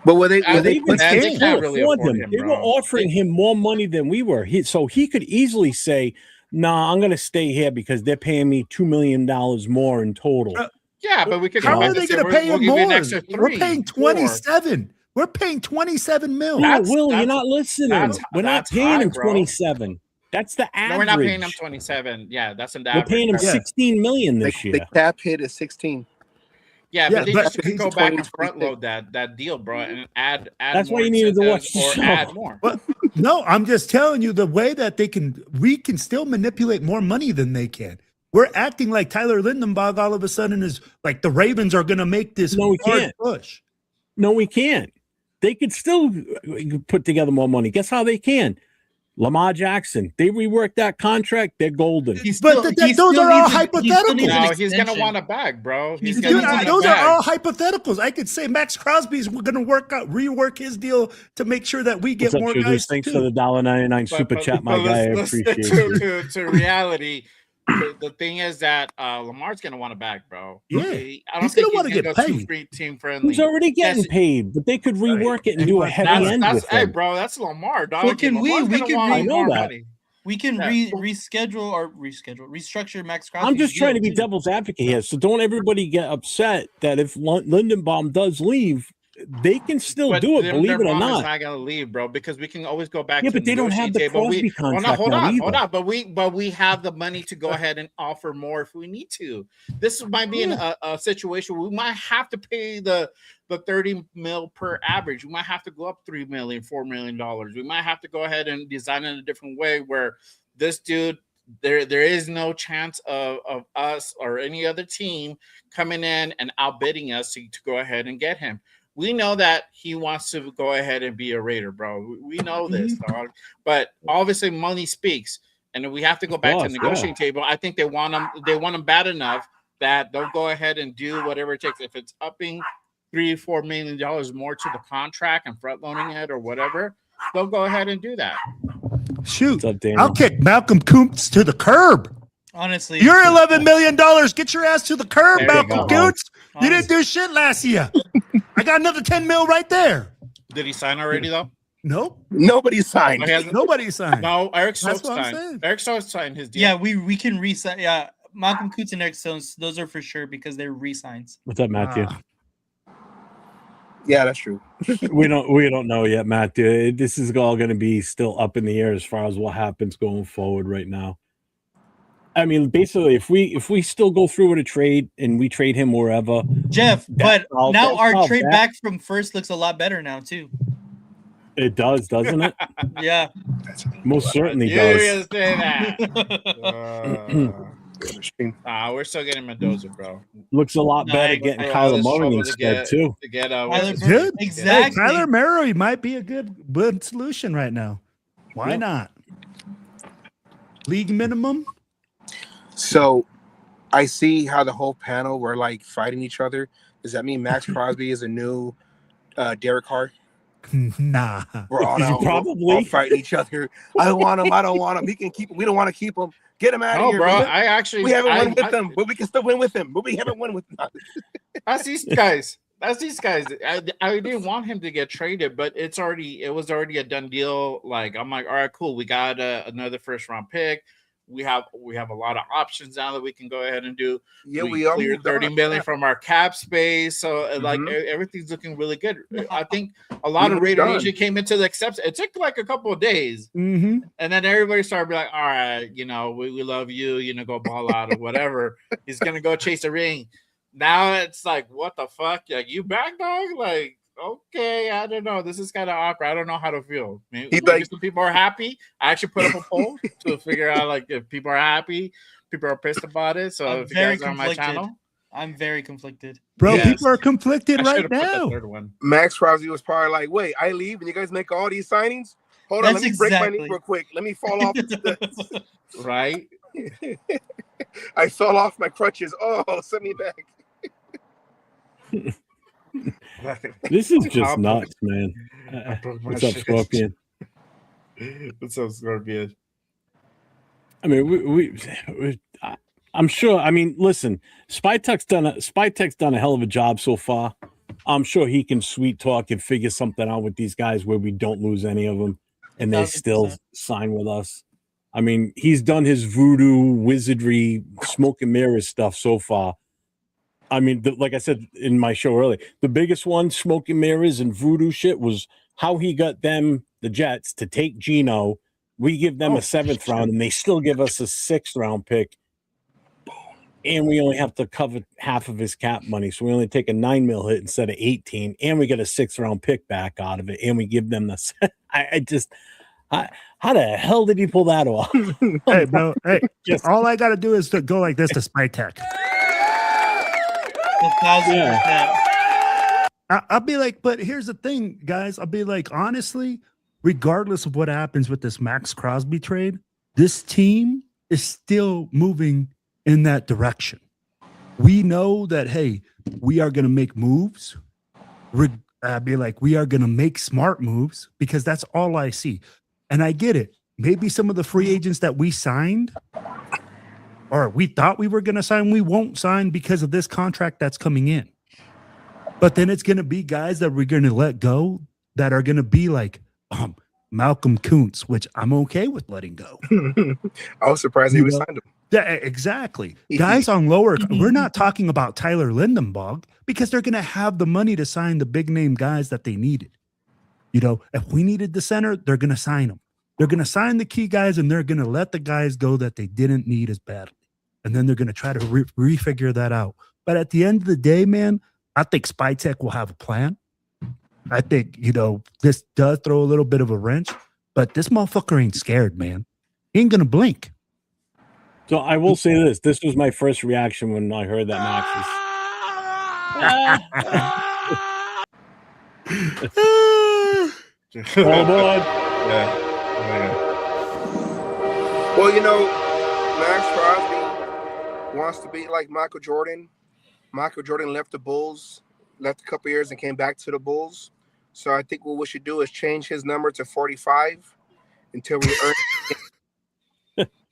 But were they Ravens they can't really afford afford him. him, They were bro. offering him more money than we were. So he could easily say, "Nah, I'm going to stay here because they're paying me $2 million more in total." Yeah, but we could. How come are back they and say, going to pay we'll him give you more? an extra We're 3, paying 4. 27. We're paying 27 mil. No, That's- Will, you're that's- not listening. We're not that's paying high, him bro. 27. That's the average. No, we're not paying him 27. Yeah, that's an We're average. paying him Yeah. 16 million this the year. cap hit is 16. Yeah, Yeah, but they but just could he's go back and 20, front load that deal, bro, and add. That's more why you needed to watch incentives the or show. add more. But no, I'm just telling you the way that we can still manipulate more money than they can. We're acting like Tyler Lindenbaugh all of a sudden is like the Ravens are going to make this No, we hard can't. push. No, we can't. They could still put together more money. Guess how they can? Lamar Jackson. They reworked that contract. They're golden. He's But still- those he still are all needs a- he still needs an No, he's gonna extension. want a bag, bro. He's Dude, gonna Dude, want a those bag. are all hypotheticals. I could say Max Crosby's going to rework his deal to make sure that we get What's up, more Shrews? guys. Thanks too. for the $1.99 super chat, my guy. I let's appreciate stick you. to reality. The thing is that Lamar's gonna want a bag, bro. Yeah. I don't He's think gonna he's wanna gonna get go too paid. free team friendly. He's already getting Yes. paid, but they could rework it and do a heavy end with Hey, him. bro, that's Lamar, dog. Well, can we- Lamar's we gonna can want re- I know more that. money. We can Yeah. restructure Max Crosby. I'm just trying to be devil's advocate here. So don't everybody get upset that if Lindenbaum does leave, they can still But do it, their believe it or mom is not. not gonna leave, bro, because we can always go back. Yeah, to but they don't have the negotiate table. Crosby contract hold now on. either. But we have the money to go ahead and offer more if we need to. This might be a situation where we might have to pay the 30 mil per average. We might have to go up $3 million, $4 million. We might have to go ahead and design it in a different way where this dude, there is no chance of us or any other team coming in and outbidding us to go ahead and get him. We know that he wants to go ahead and be a Raider, bro. We know this, dog. But obviously, money speaks, and we have to go back to the negotiating table. I think they want him. They want him bad enough that they'll go ahead and do whatever it takes. If it's upping $3-4 million more to the contract and front loading it or whatever, they'll go ahead and do that. Shoot, What's up, Daniel? I'll kick Malcolm Kuntz to the curb. Honestly, You're $11 million. Get your ass to the curb, There you Malcolm go. Kuntz. You didn't do shit last year. I got another 10 mil right there. Did he sign already though? Nope. Nobody signed. He hasn't- Nobody signed. No, Eric That's Stokes what I'm signed. saying. Eric Stokes signed his deal. Yeah, we can resign. Yeah, Malcolm Kuntz and Eric Stones, those are for sure because they're resigns. What's up, Matthew? Yeah, that's true. we don't know yet, Matthew. This is all going to be still up in the air as far as what happens going forward right now. I mean, basically, if we still go through with a trade and we trade him wherever, Jeff, but now that's our how trade bad- back from first looks a lot better now too. It does, doesn't it? Yeah. Most certainly You does. say that. We're still getting Mendoza, bro. Looks a lot better Nice. getting Bro, all Kyler this Murray trouble instead too. to get Tyler what's his Perry. name? Good. Exactly. Hey, Kyler Murray might be a good solution right now. Why Yep. not? League minimum. So I see how the whole panel were like fighting each other. Does that mean Max Crosby is a new Derek Carr? Nah. We're all now Probably. all fighting each other. I don't want him. I don't want him. He can keep him. We don't want to keep him. Get him out of No, here. bro. We We haven't won with them, but we can still win with him. But we haven't won with them. That's these guys. That's these guys. I didn't want him to get traded, but it was already a done deal. Like I'm like, all right, cool. We got another first round pick. We have a lot of options now that we can go ahead and do. Yeah, we are cleared 30 million from our cap space, so like everything's looking really good. I think a lot of Raider Nation came into the acceptance. It took like a couple of days, and then everybody started be like, all right, we love you, go ball out or whatever. He's gonna go chase a ring. Now it's like, what the fuck? Like, you back, dog? Like, okay, I don't know. This is kind of awkward. I don't know how to feel. Maybe some people are happy. I actually put up a poll to figure out like if people are happy, people are pissed about it. So if you guys are on my channel, I'm very conflicted. Bro, people are conflicted right now. Max Crosby was probably like, wait, I leave and you guys make all these signings? Hold on, let me break my knee real quick. Let me fall off. Right? I fell off my crutches. Oh, send me back. This is just nuts, man. What's up, Scorpion? What's up, Scorpion? I mean, I'm sure. I mean, listen, Spytek's done a hell of a job so far. I'm sure he can sweet talk and figure something out with these guys where we don't lose any of them, and they still sign with us. I mean, he's done his voodoo, wizardry, smoke and mirrors stuff so far. I mean, like I said in my show earlier, the biggest one, smoke and mirrors and voodoo shit, was how he got them, the Jets, to take Geno. We give them a 7th round, and they still give us a 6th round pick. And we only have to cover half of his cap money. So we only take a 9 mil hit instead of 18, and we get a 6th round pick back out of it, and we give them the how the hell did he pull that off? Hey, bro. Hey, all I got to do is to go like this to Spytek. 1,000%. I'll be like, but here's the thing, guys. I'll be like, honestly, regardless of what happens with this Maxx Crosby trade, this team is still moving in that direction. We know that, hey, we are going to make moves. I'd be like, we are going to make smart moves because that's all I see. And I get it. Maybe some of the free agents that we signed or we thought we were going to sign, we won't sign because of this contract that's coming in. But then it's going to be guys that we're going to let go that are going to be like Malcolm Kuntz, which I'm okay with letting go. I was surprised he signed him. Yeah, exactly. Guys on lower, we're not talking about Tyler Lindenbaugh because they're going to have the money to sign the big name guys that they needed. If we needed the center, they're going to sign them. They're going to sign the key guys, and they're going to let the guys go that they didn't need as badly. And then they're going to try to refigure that out. But at the end of the day, man, I think Spytek will have a plan. I think, this does throw a little bit of a wrench, but this motherfucker ain't scared, man. He ain't going to blink. So I will say this. This was my first reaction when I heard that Max is... All aboard. Yeah. Well, Max Crosby wants to be like Michael Jordan. Michael Jordan left the Bulls, left a couple years and came back to the Bulls. So I think what we should do is change his number to 45 until we earn.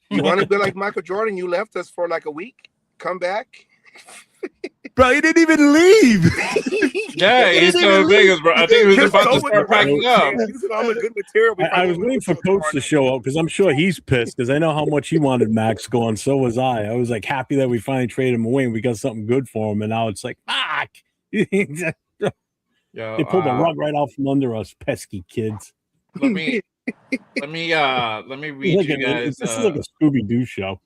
You want to be like Michael Jordan? You left us for like a week. Come back. Bro, he didn't even leave. Yeah, he's still in Vegas, bro. I think he was about to start packing up. I was waiting for Coach to show up because I'm sure he's pissed because I know how much he wanted Max going. So was I. I was like happy that we finally traded him away and we got something good for him. And now it's like, fuck. They pulled the rug right out from under us, pesky kids. Let me read you guys. This is like a Scooby-Doo show.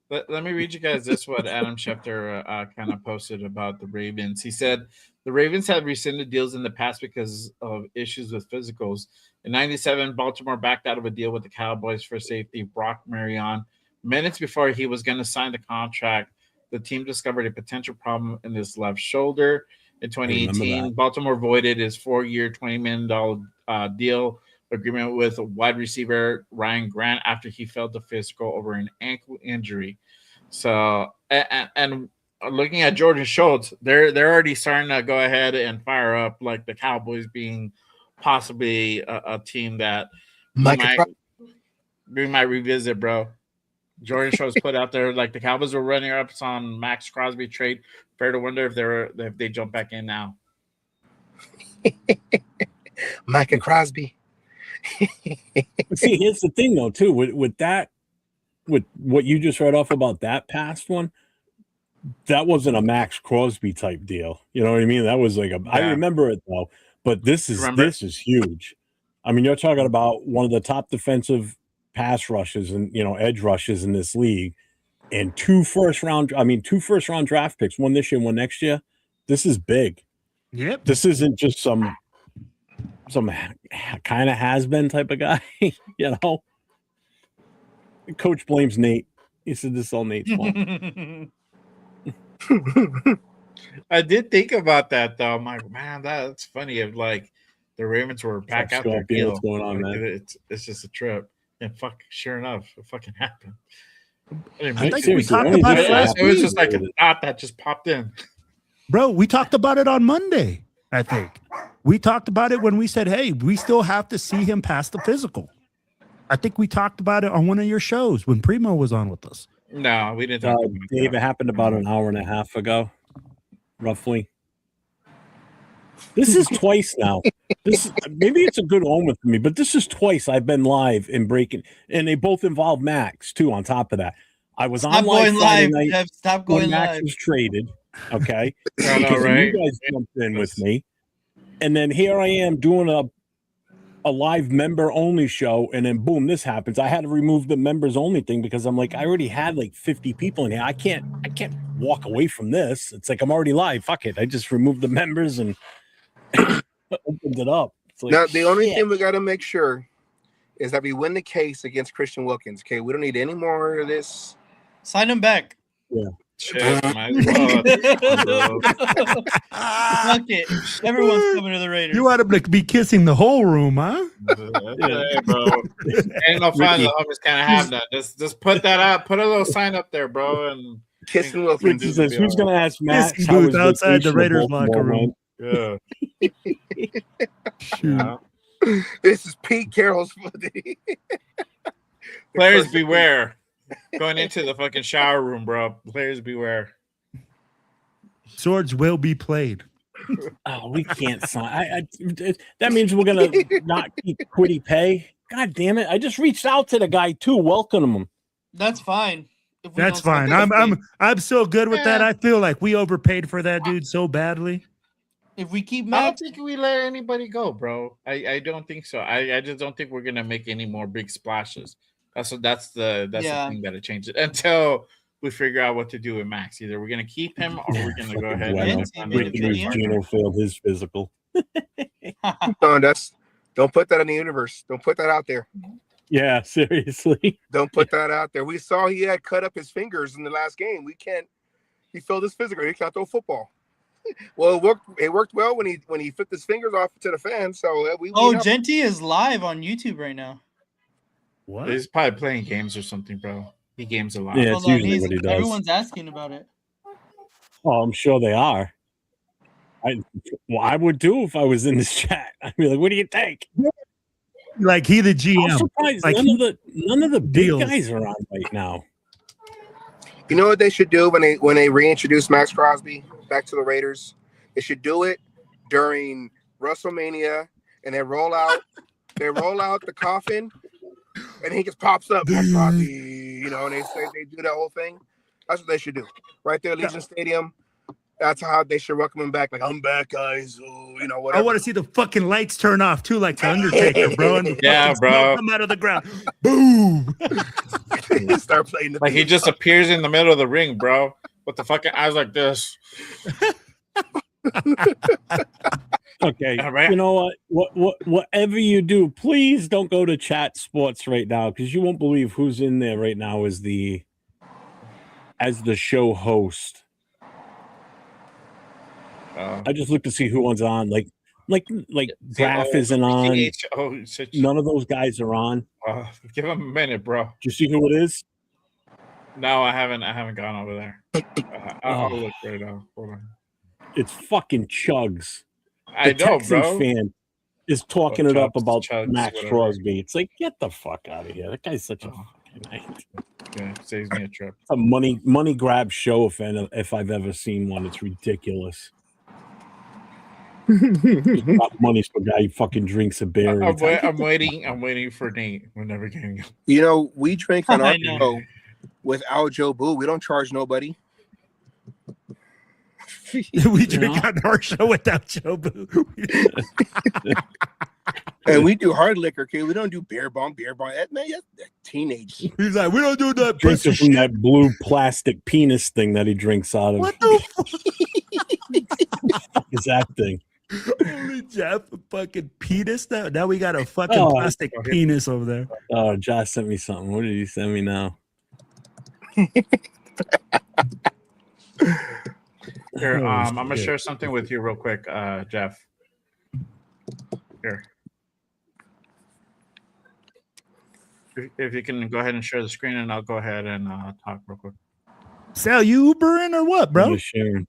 Let me read you guys this, what Adam Schefter kind of posted about the Ravens. He said, The Ravens had rescinded deals in the past because of issues with physicals. In '97, Baltimore backed out of a deal with the Cowboys for safety Brock Marion. Minutes before he was going to sign the contract, the team discovered a potential problem in his left shoulder. In 2018, Baltimore voided his 4-year, $20 million deal agreement with wide receiver Ryan Grant after he failed the physical over an ankle injury. So, and looking at Jordan Schultz, they're already starting to go ahead and fire up like the Cowboys being possibly a team that we might revisit, bro. Jordan Schultz put out there like the Cowboys were running up on Maxx Crosby trade. Fair to wonder if they jump back in now. Mike and Crosby. See, here's the thing though, too, with what you just read off about that past one, that wasn't a Maxx Crosby type deal. You know what I mean? That was like I remember it though, but this is huge. I mean, you're talking about one of the top defensive pass rushes and edge rushes in this league, and two first round draft picks, one this year, one next year. This is big. Yep. This isn't just some kind of has-been type of guy, Coach blames Nate. He said this is all Nate's fault. I did think about that though. I'm like, man, that's funny. If like the Ravens were back out there, what's going on, man? It's just a trip. And sure enough, it fucking happened. I think we talked about it last week. It was just like a thought that just popped in. Bro, we talked about it on Monday, I think. We talked about it when we said, hey, we still have to see him pass the physical. I think we talked about it on one of your shows when Primo was on with us. No, we didn't talk about Dave, it happened about an hour and a half ago, roughly. This is twice now. Maybe it's a good omen for me, but this is twice I've been live and breaking, and they both involve Maxx too. On top of that, I was on live Friday night. Jeff, stop going Maxx live. was traded. Okay, I know, right? You guys jumped in with me, and then here I am doing a live member only show, and then boom, this happens. I had to remove the members only thing because I'm like, I already had like 50 people in here. I can't walk away from this. It's like I'm already live. Fuck it. I just removed the members and opened it up. Like, now the only thing we got to make sure is that we win the case against Christian Wilkins. Okay, we don't need any more of this. Sign him back. Yeah. Shit, might as well. Fuck it. Everyone's coming to the Raiders. You ought to be kissing the whole room, huh? Hey, bro. Ain't no fun. The homies can't have that. Just put that out. Put a little sign up there, bro. And Kissing Wilkins. Ricky says, who's going to ask Matt? Booth outside the Raiders locker room. Yeah. Yeah. This is Pete Carroll's. Players beware. Going into the fucking shower room, bro. Players beware. Swords will be played. Oh, we can't sign. That means we're gonna not keep Quiddy pay. God damn it! I just reached out to the guy too, welcoming him. That's fine. That's fine. I'm so good with that. I feel like we overpaid for that dude so badly. If we keep I Matt, don't think we let anybody go, bro. I don't think so. I just don't think we're gonna make any more big splashes. That's the thing that it changes until we figure out what to do with Maxx. Either we're gonna keep him or we're gonna go ahead and Gino failed his physical. No, don't put that in the universe. Don't put that out there. Yeah, seriously. Don't put that out there. We saw he had cut up his fingers in the last game. He failed his physical. He can't throw football. Well, it worked well when he flipped his fingers off to the fans. So Genty is live on YouTube right now. What? He's probably playing games or something, bro. He games a lot. Yeah, it's usually what he does. Everyone's asking about it. Oh, I'm sure they are. I would too if I was in this chat. I'd be like, "What do you think?" Like he the GM. I'm surprised like none of the big deals. guys are on right now. You know what they should do when they reintroduce Maxx Crosby back to the Raiders? They should do it during WrestleMania, and they roll out the coffin, and he just pops up, Maxx Crosby, and they do that whole thing. That's what they should do right there, Legion Stadium. That's how they should welcome him back. Like, I'm back, guys. Whatever. I want to see the fucking lights turn off too, like the Undertaker, bro. And yeah, bro. Come out of the ground. Boom. Start playing the like he just appears in the middle of the ring, bro, with the fucking eyes like this. Okay, All right. you know whatever you do, please don't go to Chat Sports right now because you won't believe who's in there right now as the show host. I just looked to see who one's on. Like Graf isn't on. None of those guys are on. Give him a minute, bro. Do you see who it is? No, I haven't gone over there. I'll look right now. Hold on. It's fucking Chugs. I The know, Texans bro. fan is talking it up about Chugs, Max whatever. Crosby. It's like, get the fuck out of here. That guy's such a fucking Yeah, saves me a trip. It's a money grab show if I've ever seen one. It's ridiculous. Money's for a guy who fucking drinks a beer. I'm waiting for Nate. We're never getting him. You know, we drink on our I know. show without Joe Boo. We don't charge nobody. We drink on our show without Joe Boo. And we do hard liquor, okay? We don't do beer bong. That, man, that's teenage. He's like, we don't do that. Drinks pussy it from shit. that blue plastic penis thing that he drinks out of. What the fuck? Is that thing? Holy Jeff, fucking penis. Now we got a fucking Oh. plastic penis over there. Oh, Josh sent me something. What did he send me now? Here, Oh, I'm gonna shit. share something with you real quick, Jeff. Here. If you can go ahead and share the screen, and I'll go ahead and talk real quick. Sal, you Ubering or what, I'm bro? just sharing.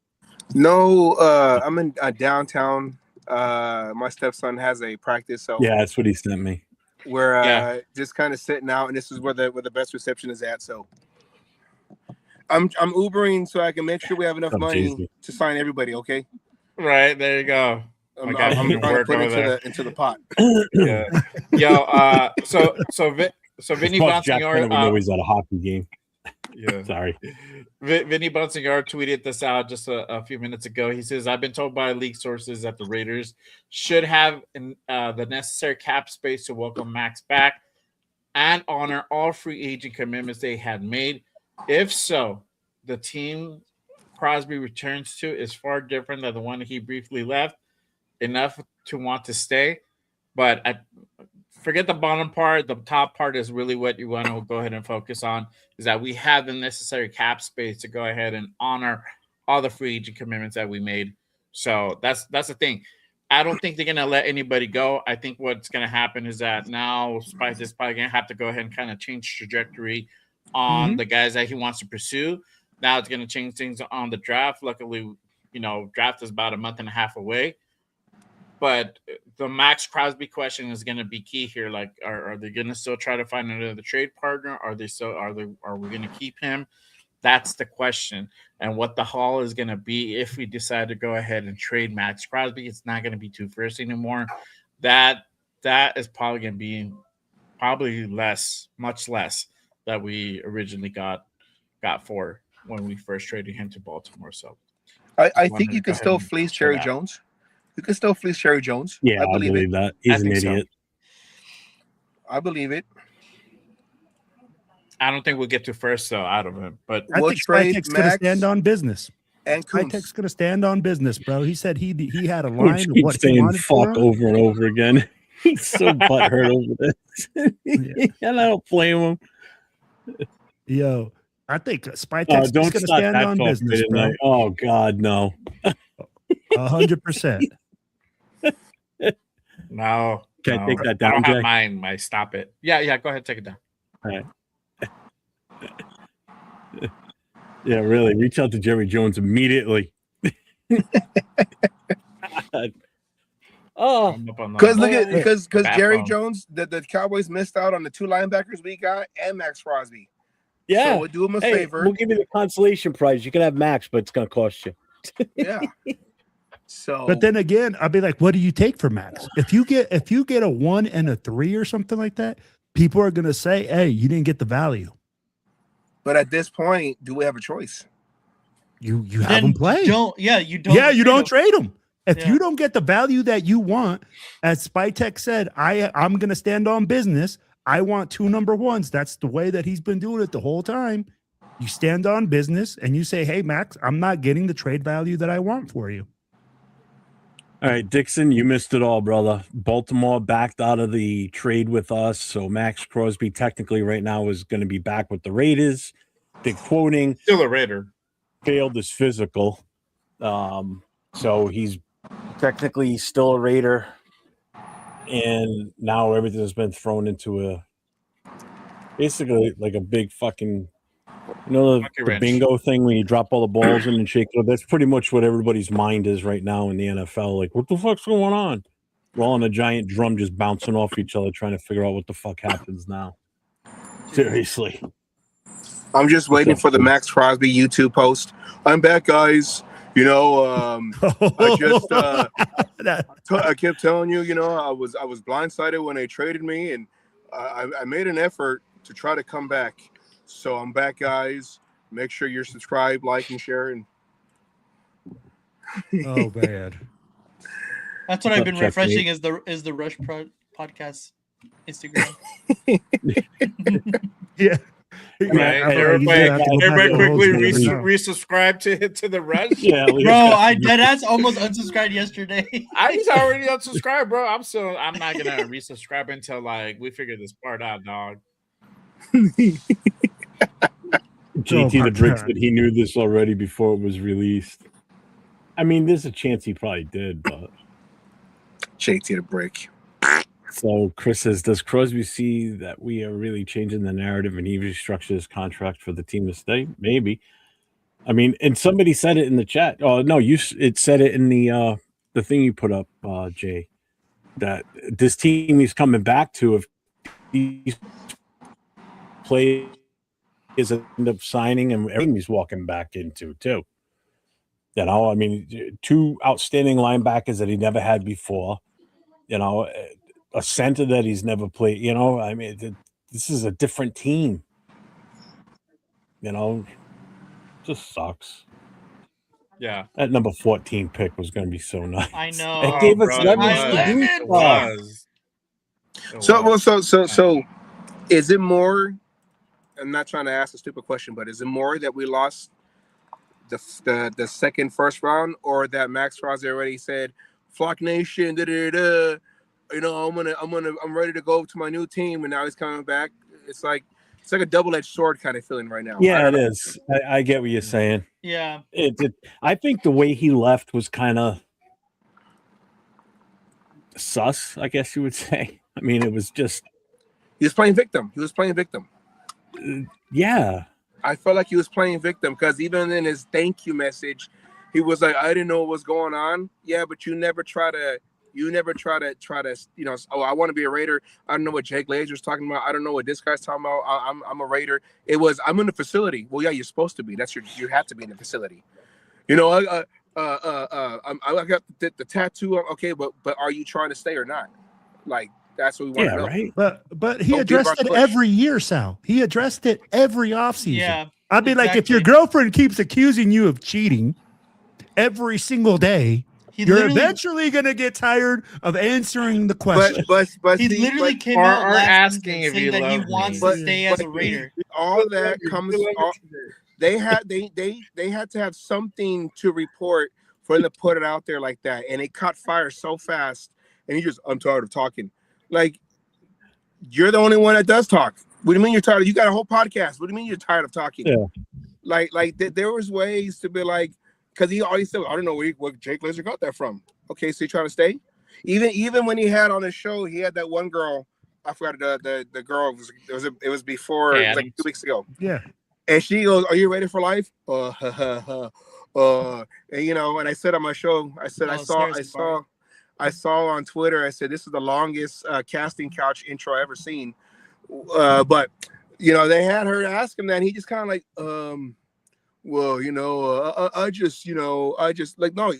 No, I'm in downtown. My stepson has a practice, so Yeah, that's what he sent me. we're just kind of sitting out, and this is where the best reception is at. So I'm Ubering so I can make sure we have enough Oh, money Jesus. to sign everybody. Okay, Right there, you go. I'm guy trying can to work put over into the pot. Yeah. Yo, so Vinny Boss Jack Bennett would know Bonsignor, he's at a hockey game. yeah. Sorry. Vinny Bonsignor tweeted this out just a few minutes ago. He says, "I've been told by league sources that the Raiders should have the necessary cap space to welcome Maxx back and honor all free agent commitments they had made. If so, the team Crosby returns to is far different than the one he briefly left, enough to want to stay. But forget the bottom part. The top part is really what you want to go ahead and focus on, is that we have the necessary cap space to go ahead and honor all the free agent commitments that we made. So that's the thing. I don't think they're going to let anybody go. I think what's going to happen is that now Spice is probably going to have to go ahead and kind of change trajectory on the guys that he wants to pursue. Now it's going to change things on the draft. Luckily, draft is about a month and a half away. But the Maxx Crosby question is going to be key here. Like, are they going to still try to find another trade partner? Are we going to keep him? That's the question. And what the haul is going to be if we decide to go ahead and trade Maxx Crosby. It's not going to be 2 firsts anymore. That is probably going to be much less that we originally got for when we first traded him to Baltimore. So I think you can still fleece Cherry Jones. You can still fleece Cherry Jones. Yeah, I believe that. He's an idiot. I believe it. I don't think we'll get to first though out of him, but I We'll think trade Spytek's going to Maxx stand on business. And Spytek's Kuntz. going to stand on business, bro. He said he had a He line of keeps what he saying wanted for fuck him. over and over again. He's so butthurt over this. And I don't blame him. Yo, I think Spytek's Don't going to start stand that on talk business, bro. tonight. Oh, God, no. 100%. no. Can I take that I down, don't have Jay? my stop it. Yeah, go ahead, take it down. All right. Yeah, really. Reach out to Jerry Jones immediately. Oh, Because look at because Jerry Backbone. Jones, the Cowboys missed out on the 2 linebackers we got and Maxx Crosby. yeah. So we'll do him a Hey, favor. we'll give you the consolation prize. You can have Max, but it's going to cost you. Yeah. So But then again, I'll be like, what do you take for Max? If you get a 1 and a 3 or something like that, people are going to say, hey, you didn't get the value. but at this point, do we have a choice? You have Then them play. you don't trade them. If Yeah. you don't get the value that you want, as Spytek said, I'm going to stand on business. I want 2 number 1s. That's the way that he's been doing it the whole time. You stand on business and you say, hey, Max, I'm not getting the trade value that I want for you. All right, Dixon, you missed it all, brother. Baltimore backed out of the trade with us, so Maxx Crosby technically right now is going to be back with the Raiders. They're quoting Still a Raider. failed his physical, so he's technically still a Raider, and now everything has been thrown into basically like a big fucking, the wrench. bingo thing when you drop all the balls in and shake it. That's pretty much what everybody's mind is right now in the NFL. Like, what the fuck's going on? We're all on a giant drum just bouncing off each other, trying to figure out what the fuck happens now. Seriously. I'm just waiting for the Maxx Crosby YouTube post. I'm back, guys. I kept telling you, I was blindsided when they traded me, and I made an effort to try to come back. So I'm back, guys. Make sure you're subscribed, like, and share. And oh, bad. That's what I've been refreshing is the Rush podcast Instagram. Yeah. Right. Everybody quickly resubscribe to the Rush. Yeah, bro, I deadass almost unsubscribed yesterday. I was already unsubscribed, bro. I'm not gonna resubscribe until we figure this part out, dog. JT the Brick said he knew this already before it was released. I mean, there's a chance he probably did, but JT the Brick. So Chris says, does Crosby see that we are really changing the narrative and he restructured his contract for the team to stay? Maybe. I mean, and somebody said it in the chat. Oh no, it said it in the thing you put up, Jay, that this team he's coming back to, if these players end up signing and everything he's walking back into too. I mean, two outstanding linebackers that he never had before. A center that he's never played. I mean, this is a different team. Just sucks. Yeah, that number 14 pick was going to be so nice. I know. It gave us lemons to do stuff. So, is it more? I'm not trying to ask a stupid question, but is it more that we lost the second first round, or that Maxx Crosby already said, "Flock Nation, I'm ready to go to my new team," and now he's coming back? It's like a double-edged sword kind of feeling right now. Yeah, it is. I get what you're saying. Yeah. I think the way he left was kind of sus, I guess you would say. I mean, it was just... He was playing victim. Yeah. I felt like he was playing victim because even in his thank you message, he was like, "I didn't know what was going on." Yeah, but you never try to, I want to be a Raider. I don't know what Jake Glazer's talking about. I don't know what this guy's talking about. I'm a Raider. It was, I'm in the facility. Well, yeah, you're supposed to be. You have to be in the facility. I got the tattoo. Okay, but are you trying to stay or not? Like, that's what we want to know. Right. But he addressed it every year, Sal. He addressed it every offseason. Yeah. I'd be like, if your girlfriend keeps accusing you of cheating every single day, you're eventually going to get tired of answering the question. But he literally came out asking if saying that he wants to stay as a Raider. All that comes. They had to have something to report for them to put it out there like that, and it caught fire so fast. And I'm tired of talking. Like, you're the only one that does talk. What do you mean you're tired? You got a whole podcast. What do you mean you're tired of talking? Yeah. There was ways to be like, because he always said, "I don't know where Jake Glazer got that from." Okay, so you trying to stay? Even when he had on his show, he had that one girl. I forgot the girl. It was before, it was like 2 weeks ago. Yeah. And she goes, "Are you ready for life?" And and I said on my show, I said I saw on Twitter, I said, this is the longest casting couch intro I ever seen. But they had her ask him that, and he just kind of like, I just like, no,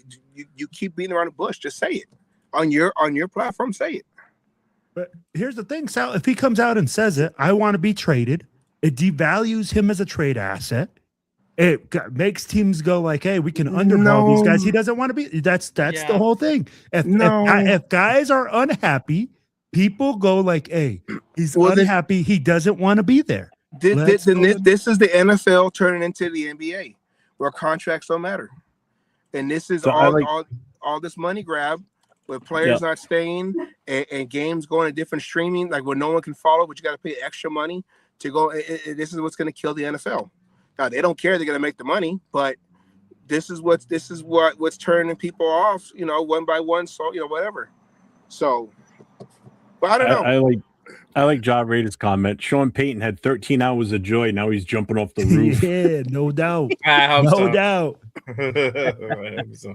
you keep beating around the bush. Just say it on your platform. Say it. But here's the thing, Sal. If he comes out and says it, I want to be traded. It devalues him as a trade asset. It makes teams go like, "Hey, we can undervalue these guys." He doesn't want to be. That's the whole thing. If guys are unhappy, people go like, "Hey, he's unhappy. He doesn't want to be there." This is the NFL turning into the NBA, where contracts don't matter, and this is all all this money grab with players not staying and games going to different streaming, like where no one can follow, but you got to pay extra money to go. This is what's going to kill the NFL. Now they don't care; they're going to make the money, but this is what's turning people off. One by one, so whatever. So, but I don't know. I like John Rader's comment. Sean Payton had 13 hours of joy. Now he's jumping off the roof. Yeah, no doubt. I hope No so. doubt. I hope so.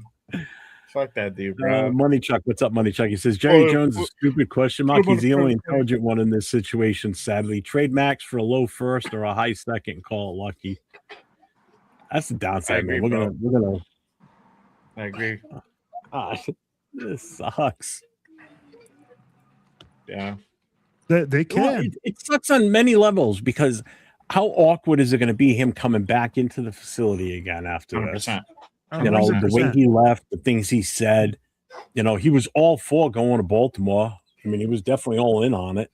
Fuck that dude, bro. Money Chuck, what's up, Money Chuck? He says Jerry Jones is a stupid question mark. He's the only intelligent one in this situation. Sadly, trade Maxx for a low first or a high second. Call it lucky. That's the downside, man. We're gonna. I agree. This sucks. Yeah. They can. Well, it sucks on many levels because how awkward is it going to be him coming back into the facility again after 100%. this? 100%. The way he left, the things he said. He was all for going to Baltimore. I mean, he was definitely all in on it.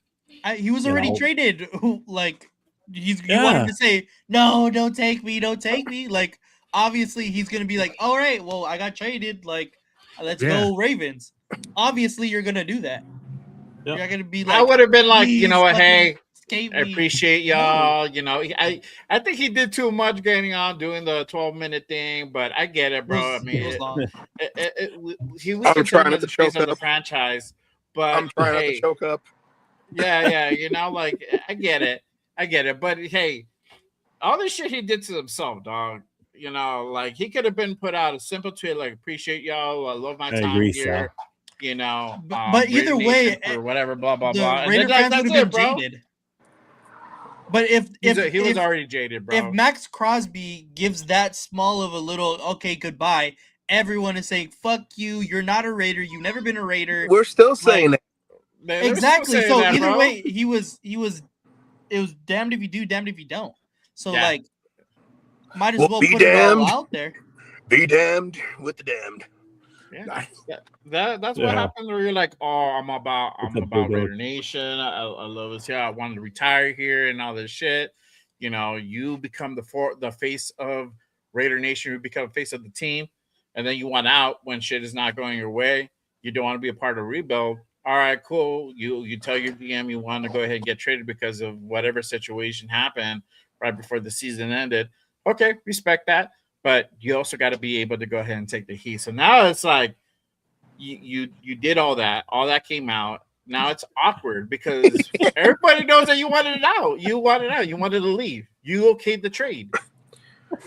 He was already traded. Like he wanted to say, no, don't take me. Like obviously he's gonna be like, all right, well I got traded. Like let's go Ravens. Obviously you're gonna do that. Yep. You're gonna be like, I would have been like, hey, I me. appreciate y'all. I think he did too much getting on doing the 12-minute thing, but I get it, bro. I mean, I'm trying not to choke up the franchise, but I'm trying not to choke up. Yeah, like I get it, but hey, all this shit he did to himself, dog. Like he could have been put out a simple tweet like, appreciate y'all, I love my time here. So. But either way, or whatever, blah blah blah. Raider fans would have been jaded. But if he was already jaded, bro. If Maxx Crosby gives that small of a little okay goodbye, everyone is saying fuck you. You're not a Raider. You've never been a Raider. We're still saying that. Exactly. So either way, it was damned if you do, damned if you don't. So might as well put it all out there. Be damned with the damned. Yeah, that's what happens where you're like, oh, I'm about Raider Nation. I love this here. I wanted to retire here and all this shit. You become the face of Raider Nation. You become the face of the team, and then you want out when shit is not going your way. You don't want to be a part of a rebuild. All right, cool. You tell your DM you want to go ahead and get traded because of whatever situation happened right before the season ended. Okay, respect that. But you also got to be able to go ahead and take the heat. So now it's like you did all that came out. Now it's awkward because everybody knows that you wanted it out. You wanted to leave. You okayed the trade.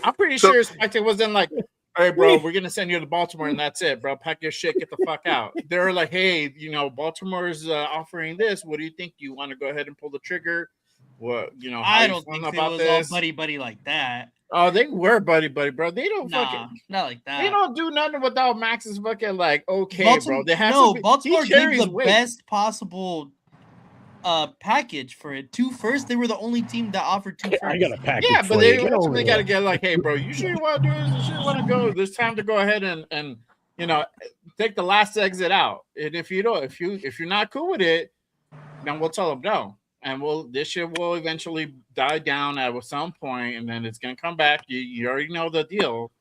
I'm pretty sure Spectre wasn't like, all right, bro, we're gonna send you to Baltimore and that's it, bro. Pack your shit, get the fuck out. They're like, hey, Baltimore's offering this. What do you think? Do you want to go ahead and pull the trigger? What I don't think it was all buddy like that. Oh, they were buddy, bro. They don't not like that. They don't do nothing without Max's fucking like okay, Baltimore, bro. They have Baltimore gave the best possible package for it. 2 firsts. They were the only team that offered 2 firsts. I got a package. Yeah, but they ultimately got to get like, hey, bro, you sure you want to do this? You sure you want to go? There's time to go ahead and take the last exit out. And if you're not cool with it, then we'll tell them no. And this shit will eventually die down at some point, and then it's gonna come back. You already know the deal,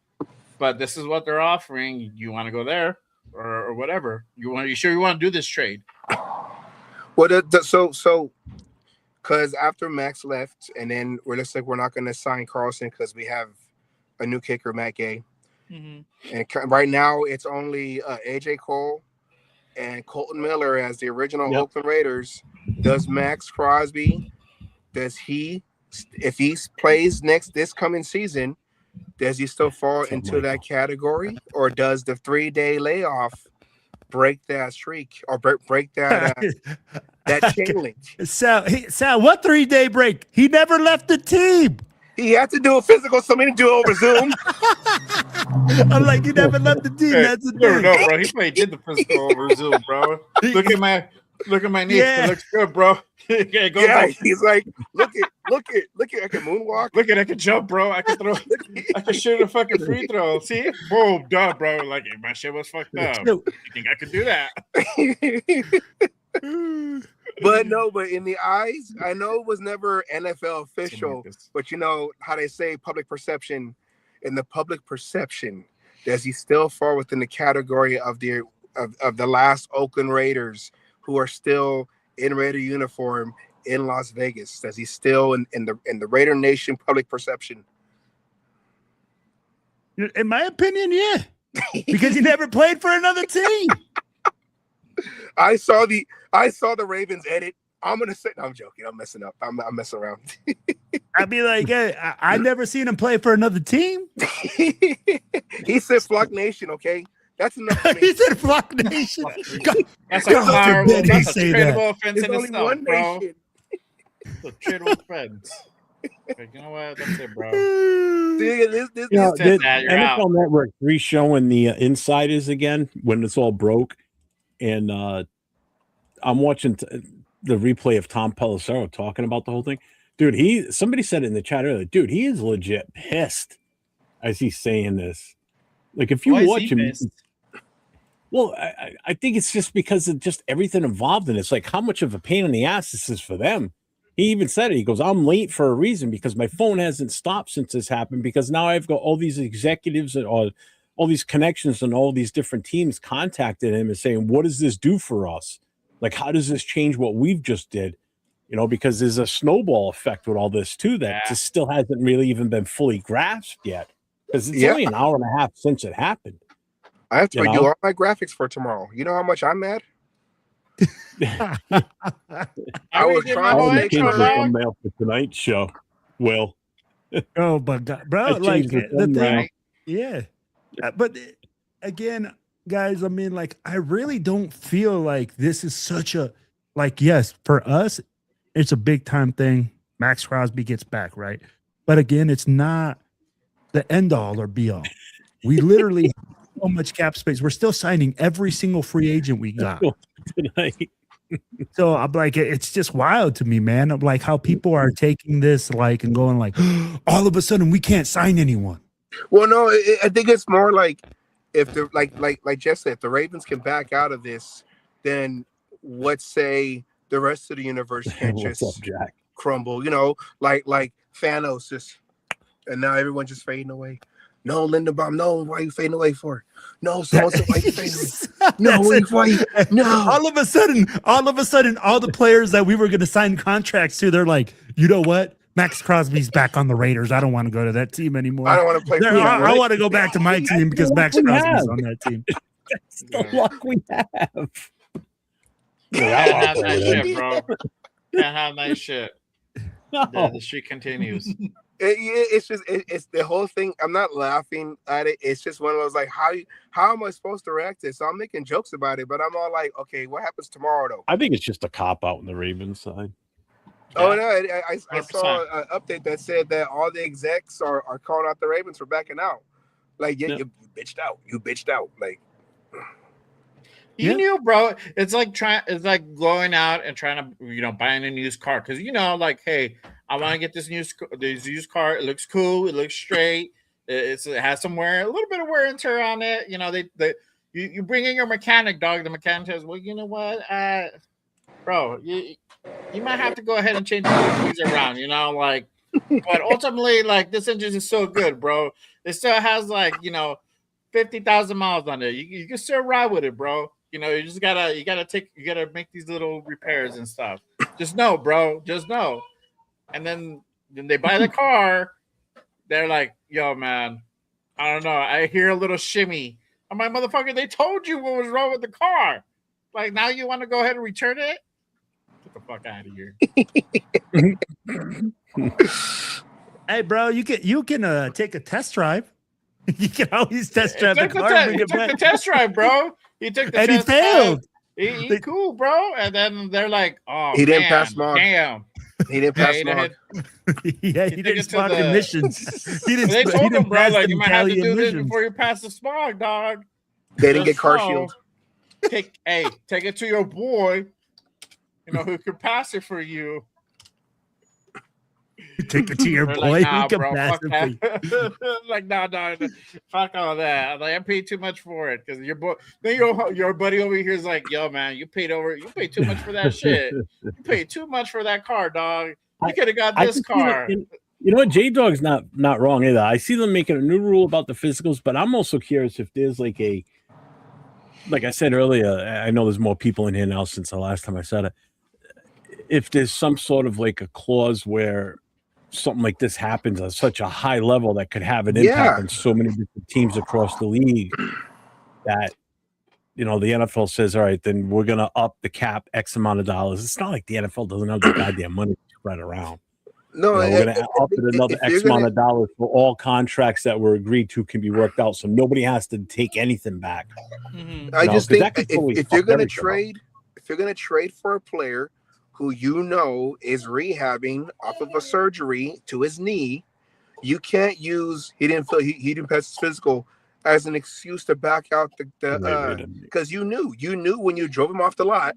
but this is what they're offering. You want to go there or whatever? You sure you want to do this trade? Well, so because after Maxx left, and then we're just like we're not gonna sign Carlson because we have a new kicker, Matt Gay, and right now it's only AJ Cole and Colton Miller as the original Oakland Raiders. Does Maxx Crosby, if he plays this coming season, does he still fall into that category, or does the 3-day layoff break that streak or break that that chain link? Sal, what 3-day break? He never left the team. He had to do a physical, so many do it over Zoom. I'm like, he never left the team. That's the thing. No, bro. He probably did the physical over Zoom, bro. Look at my knee. It looks good, bro. He's like, look at, I can moonwalk. Look at, I can jump, bro. I can throw, I can shoot a fucking free throw. See, boom, done, bro. Like, my shit was fucked up. You think I could do that? But in the eyes, I know it was never NFL official, but you know how they say public perception. In the public perception, does he still fall within the category of the last Oakland Raiders who are still in Raider uniform in Las Vegas? Does he still in the Raider Nation public perception? In my opinion, yeah, because he never played for another team. I saw the Ravens edit. I'm gonna say, no, I'm joking. I'm messing up. I'm messing around. I'd be like, hey, I never seen him play for another team. He said Flock Nation, okay? That's enough for me. He said Flock Nation. That's God forbid he say that. tradable offense There's in only itself, one bro. nation. It's a tradable offense. Like, you know what? That's it, bro. See, this You know, says the that, you're out. NFL Network re-showing the insiders again when it's all broke, and I'm watching the replay of Tom Pelissero talking about the whole thing. Dude, somebody said it in the chat earlier. Dude, he is legit pissed as he's saying this. Like, if you Why is watch he him, pissed? well, I think it's just because of just everything involved in it. It's like how much of a pain in the ass this is for them. He even said it. He goes, I'm late for a reason because my phone hasn't stopped since this happened because now I've got all these executives and all these connections and all these different teams contacted him and saying, what does this do for us? Like, how does this change what we've just did? You know, because there's a snowball effect with all this too that just still hasn't really even been fully grasped yet. Because it's only an hour and a half since it happened. I have to redo all my graphics for tomorrow. You know how much I'm mad? I was trying to make sure. Thumbnail for tonight's show. Will. Oh, but God, bro, like the thing, yeah. But again, guys, I mean, like, I really don't feel like this is such a, like, yes, for us, it's a big time thing. Maxx Crosby gets back, right? But again, it's not the end all or be all. We literally have so much cap space. We're still signing every single free agent we got tonight. So I'm like, it's just wild to me, man. I'm like how people are taking this like and going like, all of a sudden we can't sign anyone. Well, no, I think it's more like if the like Jeff said, if the Ravens can back out of this, then what say the rest of the universe can't just crumble? You know, like Thanos just, and now everyone just fading away. No, Lindenbaum, no, why are you fading away for? No, so why you fading away? No, why? No. All of a sudden, all the players that we were going to sign contracts to, they're like, you know what? Maxx Crosby's back on the Raiders. I don't want to go to that team anymore. I don't want to play. I want to go back to my team because Maxx Crosby's on that team. That's the luck we have. Can't have that shit, bro. Can't have that shit. No. Yeah, the streak continues. It's just it's the whole thing. I'm not laughing at it. It's just one of those like how am I supposed to react to this? So I'm making jokes about it, but I'm all like, okay, what happens tomorrow though? I think it's just a cop out on the Ravens side. Oh no, I saw an update that said that all the execs are calling out the Ravens for backing out. Like you bitched out. You bitched out. Like you knew, bro. It's like going out and trying to buying a used car because like, hey, I want to get this used car. It looks cool. It looks straight. It has a little bit of wear and tear on it. You bring in your mechanic, dog. The mechanic says, well, you know what, bro, you might have to go ahead and change the keys around. But ultimately, like, this engine is so good, bro. It still has 50,000 miles on it. You can still ride with it, bro. You just gotta make these little repairs and stuff. Just know, bro. Just know. And then they buy the car. They're like, yo, man, I don't know. I hear a little shimmy. I'm like, motherfucker, they told you what was wrong with the car. Like, now you want to go ahead and return it? Get the fuck out of here. Hey, bro, you can take a test drive. You can always test drive the car. He took the test drive, bro. He took the and test he failed. Drive. He cool, bro. And then they're like, oh, he didn't pass smog. Damn. He didn't pass smog. Yeah, he didn't smog emissions. He didn't. They told him, bro, like, you might have to do emissions. this before you pass the smog, dog. They didn't get car shield. Take it to your boy, who could pass it for you. Take it to your boy. Like, nah, who can bro, pass fuck it that. for you. Like, no, fuck all that. Like, I paid too much for it because your boy, then your buddy over here is like, yo, man, you paid too much for that shit. You paid too much for that car, dog. You could have got this car. You know what? J-Dog's not wrong either. I see them making a new rule about the physicals, but I'm also curious if there's like I said earlier, I know there's more people in here now since the last time I said it. If there's some sort of like a clause where something like this happens at such a high level that could have an impact on so many different teams across the league that, the NFL says, all right, then we're going to up the cap X amount of dollars. It's not like the NFL doesn't have the goddamn money spread around. No, we're going to up it another X amount of dollars for all contracts that were agreed to can be worked out, so nobody has to take anything back. Mm-hmm. I just think if you're going to trade for a player who is rehabbing off of a surgery to his knee, you can't use he didn't pass his physical as an excuse to back out because you knew when you drove him off the lot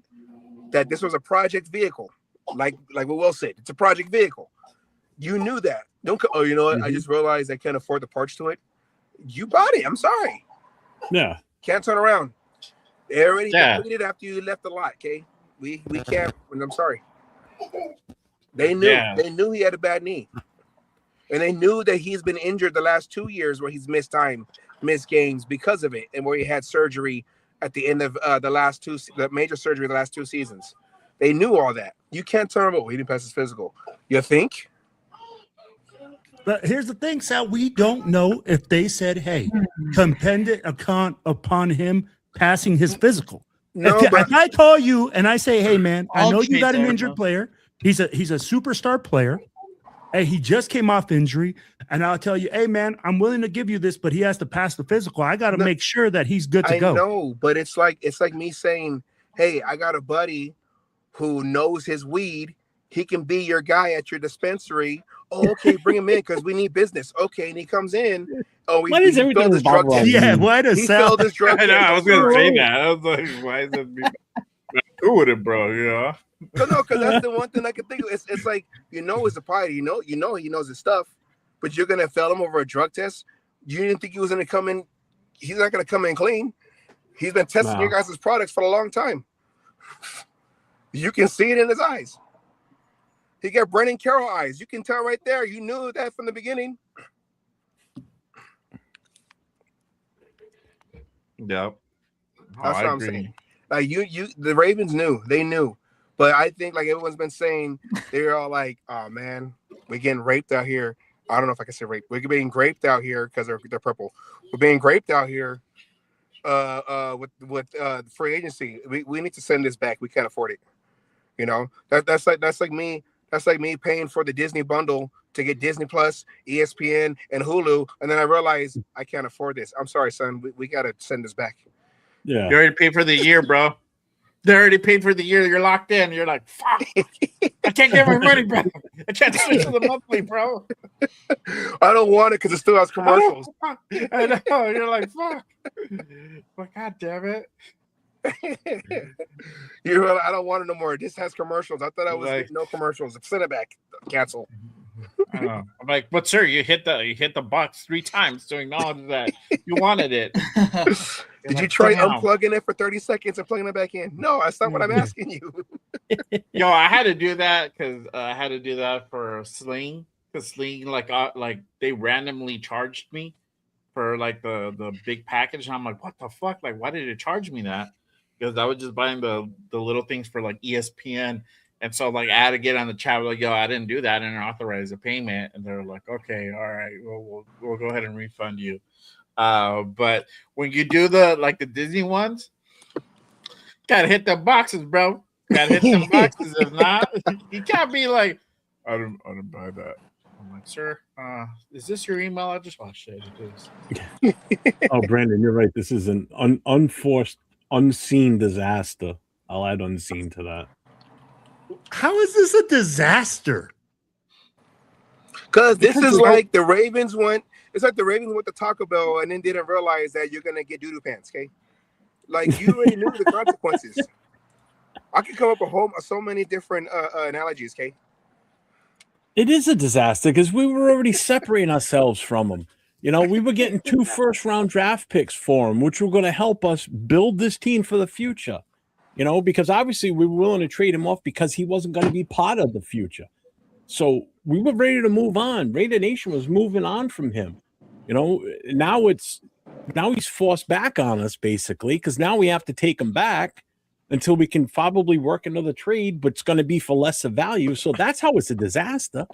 that this was a project vehicle, like what Will said, it's a project vehicle. You knew that. Don't you know what? I just realized I can't afford the parts to it. You bought it. I'm sorry. Yeah. Can't turn around. They already completed after you left the lot. Okay, we can't. I'm sorry. They knew he had a bad knee, and they knew that he's been injured the last 2 years where he's missed games because of it, and where he had surgery at the end of the major surgery the last 2 seasons. They knew all that. You can't turn him. He didn't pass his physical. You think? But here's the thing, Sal. We don't know if they said, "Hey, dependent upon him passing his physical." No, if I call you and I say, "Hey, man, I know you got an injured though. player. He's a superstar player. Hey, he just came off injury, and I'll tell you, hey, man, I'm willing to give you this, but he has to pass the physical. I got to make sure that he's good to go." I know, but it's like me saying, "Hey, I got a buddy who knows his weed. He can be your guy at your dispensary." Oh, okay, bring him in because we need business. Okay, and he comes in. Oh, Why does everything failed his drug test. Yeah, why does He Sal? failed his drug I test. know. I was gonna say that. I was like, why is it me? Who with it, bro? No, because that's the one thing I can think of. It's like it's a party. He knows his stuff, but you're gonna fail him over a drug test. You didn't think he was gonna come in. He's not gonna come in clean. He's been testing your guys' products for a long time. You can see it in his eyes. He got Brennan Carroll eyes. You can tell right there. You knew that from the beginning. Yep. That's what I'm saying. Like the Ravens knew. They knew. But I think like everyone's been saying, they're all like, "Oh man, we're getting raped out here." I don't know if I can say rape. We're being raped out here because they're purple. We're being raped out here with free agency. We need to send this back. We can't afford it. That's like me. That's like me paying for the Disney bundle to get Disney Plus, ESPN, and Hulu, and then I realize I can't afford this. I'm sorry, son. We got to send this back. Yeah. You already paid for the year, bro. They already paid for the year. You're locked in. You're like, fuck. I can't get my money back. I can't switch to the monthly, bro. I don't want it because it still has commercials. I know. You're like, fuck. But God damn it. I don't want it no more. This has commercials. I thought I was like, no commercials. Send it back. Cancel. I'm like, but sir, you hit the box 3 times to acknowledge that you wanted it. Did you try unplugging it for 30 seconds and plugging it back in? No, that's not what I'm asking you. Yo, I had to do that because I had to do that for Sling. Because Sling, like they randomly charged me for like the big package, and I'm like, what the fuck? Like, why did it charge me that? Because I was just buying the little things for like ESPN. And so like I had to get on the chat like, yo, I didn't do that and authorize a payment. And they're like, okay, all right, we'll go ahead and refund you. But when you do the Disney ones, gotta hit the boxes, bro. Gotta hit the boxes. If not, you can't be like, I didn't buy that. I'm like, sir, is this your email address? Oh shit, it is. Oh, Brandon, you're right. This is an unforced, unseen disaster. I'll add unseen to that. How is this a disaster? Because this is like the Ravens went. It's like the Ravens went to Taco Bell and then didn't realize that you're gonna get doo-doo pants. Okay, like you already knew the consequences. I could come up with so many different analogies. Okay, it is a disaster because we were already separating ourselves from them. We were getting 2 first-round draft picks for him, which were going to help us build this team for the future. Because obviously we were willing to trade him off because he wasn't going to be part of the future. So we were ready to move on. Raider Nation was moving on from him. You know, now he's forced back on us basically, because now we have to take him back until we can probably work another trade, but it's going to be for lesser value. So that's how it's a disaster.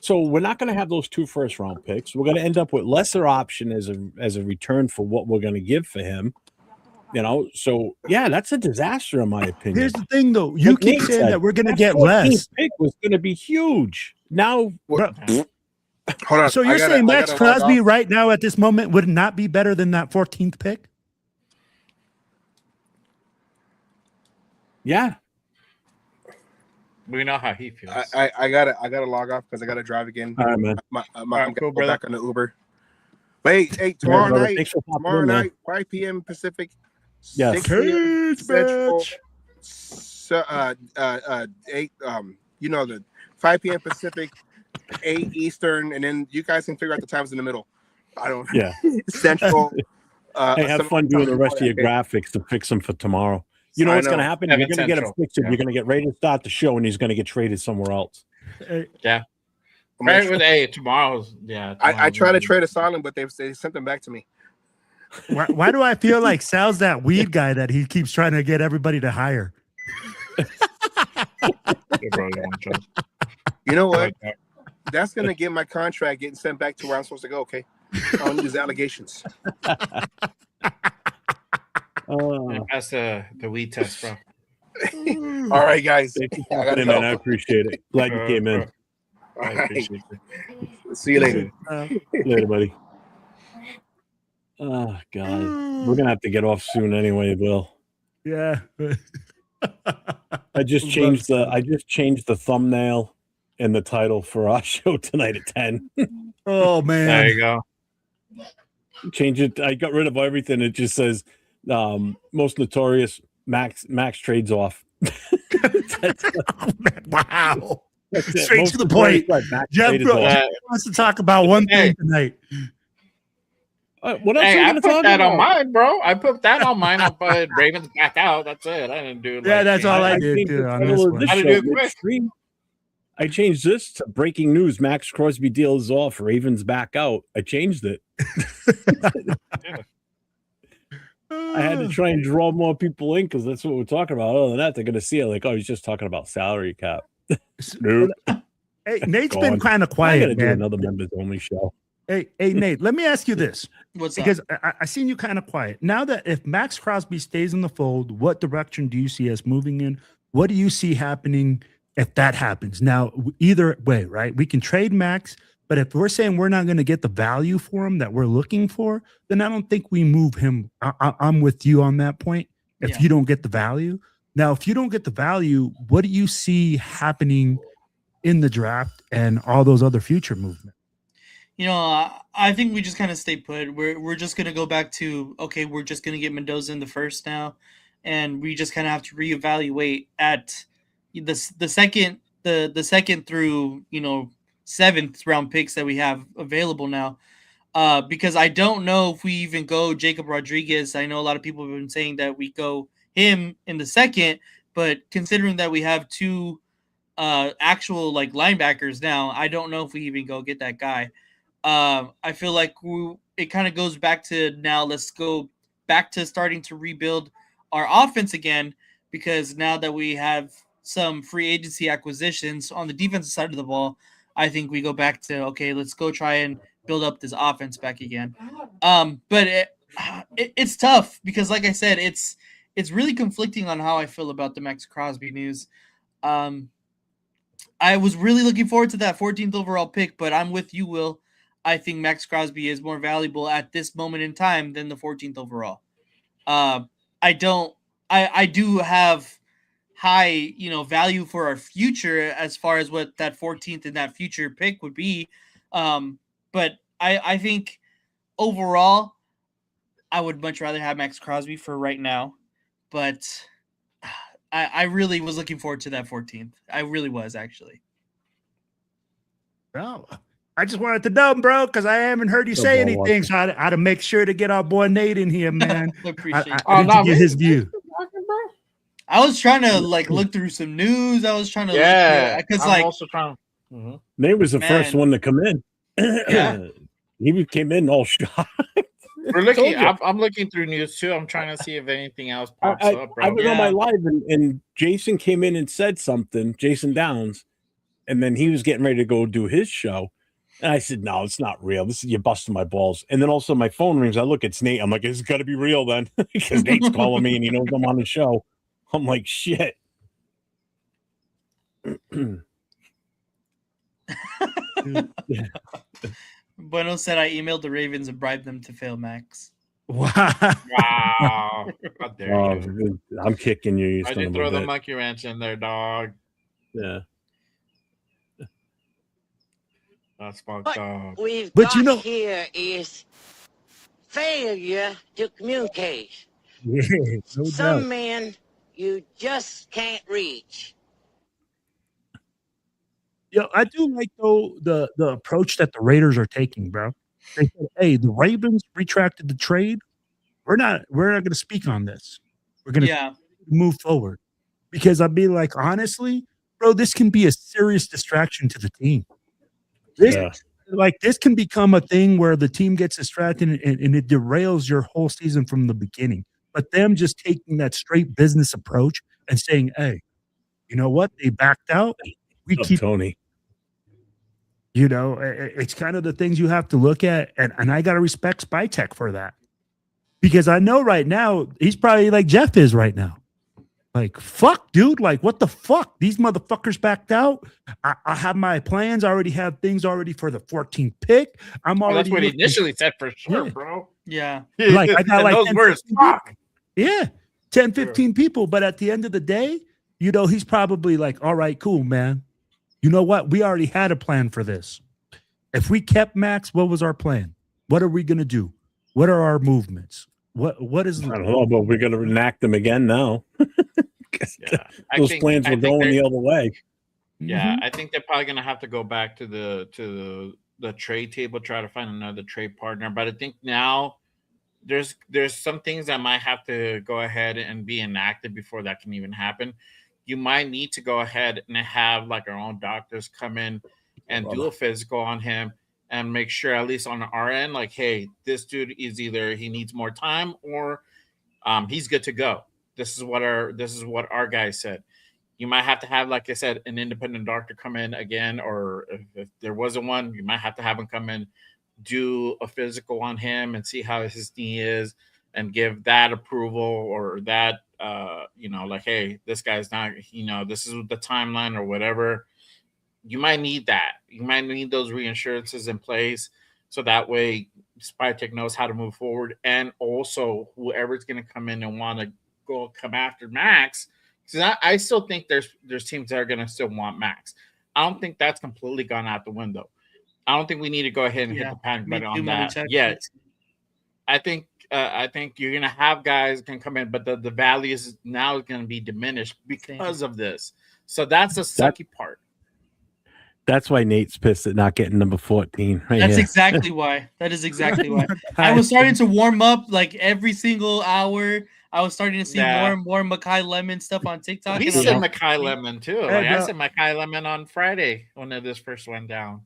So we're not going to have those 2 first-round picks. We're going to end up with lesser option as a return for what we're going to give for him. You know, so yeah, that's a disaster in my opinion. Here's the thing, though. You Like keep Nate saying said, that we're going to that get 14th less. pick was going to be huge. Now, Bro, Hold on. so you're saying Max Crosby right now at this moment would not be better than that 14th pick? yeah, We know how he feels. I gotta log off because I gotta drive again. all right, man. I'm gonna go back on the Uber. But hey, All right, tomorrow brother. night, Thanks for popping in, man. 5 p.m. Pacific, Yes. 6 p.m. Central, Bitch. so, 8 the 5 p.m. Pacific, 8 Eastern, and then you guys can figure out the times in the middle. I don't Yeah. Central. Hey, have fun doing the rest of your graphics to fix them for tomorrow. You know I what's going to know. happen? Evan You're going to get Central. a fixture. Yeah. You're going to get ready to start the show, and he's going to get traded somewhere else. Yeah. I'm gonna Right with tomorrow's. Yeah. I tried to trade Asylum, but they sent them back to me. Why do I feel like Sal's that weed guy that he keeps trying to get everybody to hire? You know what? That's gonna get my contract getting sent back to where I'm supposed to go. Okay, I don't use allegations. That's the weed test, bro. All right, guys. Thank you I for gotta coming in, go. I appreciate it. Glad you came in. All I right. appreciate it. See you later. Later, buddy. Oh God, we're gonna have to get off soon anyway, Bill. Yeah. I just changed the thumbnail and the title for our show tonight at 10. Oh man. There you go. Change it. I got rid of everything. It just says most notorious Max trades off. Wow. That's it. Straight Most to the notorious point. Max Jeff traded Brooks off. wants to talk about one thing tonight. What else are Hey, you I gonna put talk that about? on mine, bro. I put that on mine. I put Ravens back out. That's it. I didn't do. Yeah, that's all I changed did the too on title this of one. this How to show do it quick. midstream. I changed this to breaking news. Max Crosby deals off. Ravens back out. I changed it. I had to try and draw more people in because that's what we're talking about. Other than that, they're going to see it like, oh, he's just talking about salary cap. Nope. Hey, Nate's Gone. been kind of I got quiet, to do man. another members only show. Hey, Nate, let me ask you this. What's up? Because I seen you kind of quiet. Now that if Max Crosby stays in the fold, what direction do you see us moving in? What do you see happening if that happens? Now, either way, right? We can trade Max, but if we're saying we're not going to get the value for him that we're looking for, then I don't think we move him. I'm with you on that point. If Yeah. you don't get the value. Now, if you don't get the value, what do you see happening in the draft and all those other future movements? You know, I think we just kind of stay put. We're just gonna go back to, okay, we're just gonna get Mendoza in the first now, and we just kind of have to reevaluate at the second through 7th round picks that we have available now. Because I don't know if we even go Jacob Rodriguez. I know a lot of people have been saying that we go him in the second, but considering that we have two actual like linebackers now, I don't know if we even go get that guy. I feel like it kind of goes back to now. Let's go back to starting to rebuild our offense again, because now that we have some free agency acquisitions on the defensive side of the ball, I think we go back to, okay, let's go try and build up this offense back again. But it's tough because, like I said, it's really conflicting on how I feel about the Maxx Crosby news. I was really looking forward to that 14th overall pick, but I'm with you, Will. I think Maxx Crosby is more valuable at this moment in time than the 14th overall. I do have high, value for our future as far as what that 14th and that future pick would be. But I think overall, I would much rather have Maxx Crosby for right now. But I really was looking forward to that 14th. I really was, actually. Well, I just wanted to know, bro, because I haven't heard you say anything. So I had to make sure to get our boy Nate in here, man. I appreciate it. I need to get his view. I was trying to look through some news. I was trying to Yeah, because I'm also trying. Nate was the first Man. one to come in. Yeah. He came in all shocked. We're looking. Told you. I'm looking through news too. I'm trying to see if anything else pops up, bro. I was on my Yeah. live, and Jason came in and said something, Jason Downs, and then he was getting ready to go do his show. And I said, no, it's not real. This is, you're busting my balls. And then also my phone rings. I look, it's Nate. I'm like, it's got to be real then. Because Nate's calling me and he knows I'm on the show. I'm like, shit. Bueno said I emailed the Ravens and bribed them to fail Maxx. Wow. Wow. How dare you? I'm kicking you. I didn't throw the monkey wrench in there, dog. Yeah. That's fucked What up. we've But got you know- here is failure to communicate. Yeah, no Some doubt. men you just can't reach. Yo, I do like though the approach that the Raiders are taking, bro. They said, "Hey, the Ravens retracted the trade. We're not going to speak on this. We're going to Yeah. move forward." Because I'd be like, honestly, bro, this can be a serious distraction to the team. This, Yeah. like, this can become a thing where the team gets distracted and it derails your whole season from the beginning. But them just taking that straight business approach and saying, "Hey, you know what? They backed out. We What's up, keep." Tony. You know, it's kind of the things you have to look at. And I got to respect Spytech for that. Because I know right now, he's probably like Jeff is right now. Like, fuck, dude. Like, what the fuck? These motherfuckers backed out. I have my plans. I already have things already for the 14th pick. I'm Well, already. that's what he looking- initially said for sure, Yeah. bro. Yeah. Like, I got And like those 10, words. 15 Fuck. Yeah. 10, 15 people. But at the end of the day, you know, he's probably like, all right, cool, man. You know what? We already had a plan for this. If we kept Maxx, what was our plan? What are we going to do? What are our movements? What is I don't know, but we're going to enact them again now. Yeah. Those plans were going the other way. Yeah, Mhm. I think they're probably gonna have to go back to the trade table, try to find another trade partner. But I think now there's some things that might have to go ahead and be enacted before that can even happen. You might need to go ahead and have like our own doctors come in and do a physical on him and make sure, at least on our end, like, hey, this dude is either he needs more time or he's good to go. This is what our guy said. You might have to have, like I said, an independent doctor come in again, or if there wasn't one, you might have to have him come in, do a physical on him and see how his knee is and give that approval or that, like, hey, this guy's not, this is the timeline or whatever. You might need that. You might need those reinsurances in place so that way Spytech knows how to move forward. And also whoever's going to come in and want to come after Maxx, because I still think there's teams that are going to still want Maxx. I don't think that's completely gone out the window. I don't think we need to go ahead and hit the panic button on that yet. I think you're going to have guys can come in, but the value is now going to be diminished because of this. So that's the sucky part. That's why Nate's pissed at not getting number 14. That's exactly why. That is exactly why. I was starting to warm up like every single hour. I was starting to see more and more Makai Lemon stuff on TikTok. He said Makai Lemon too. Hey, I said Makai Lemon on Friday when this first went down.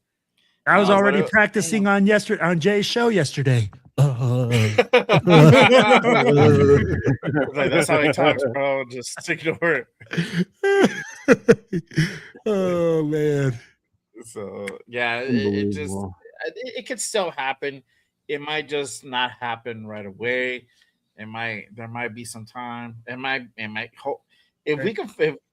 I was already practicing on Jay's show yesterday. Like, that's how he talks, bro. Just ignore it. Oh man. So yeah, it could still happen. It might just not happen right away. There might be some time. It might it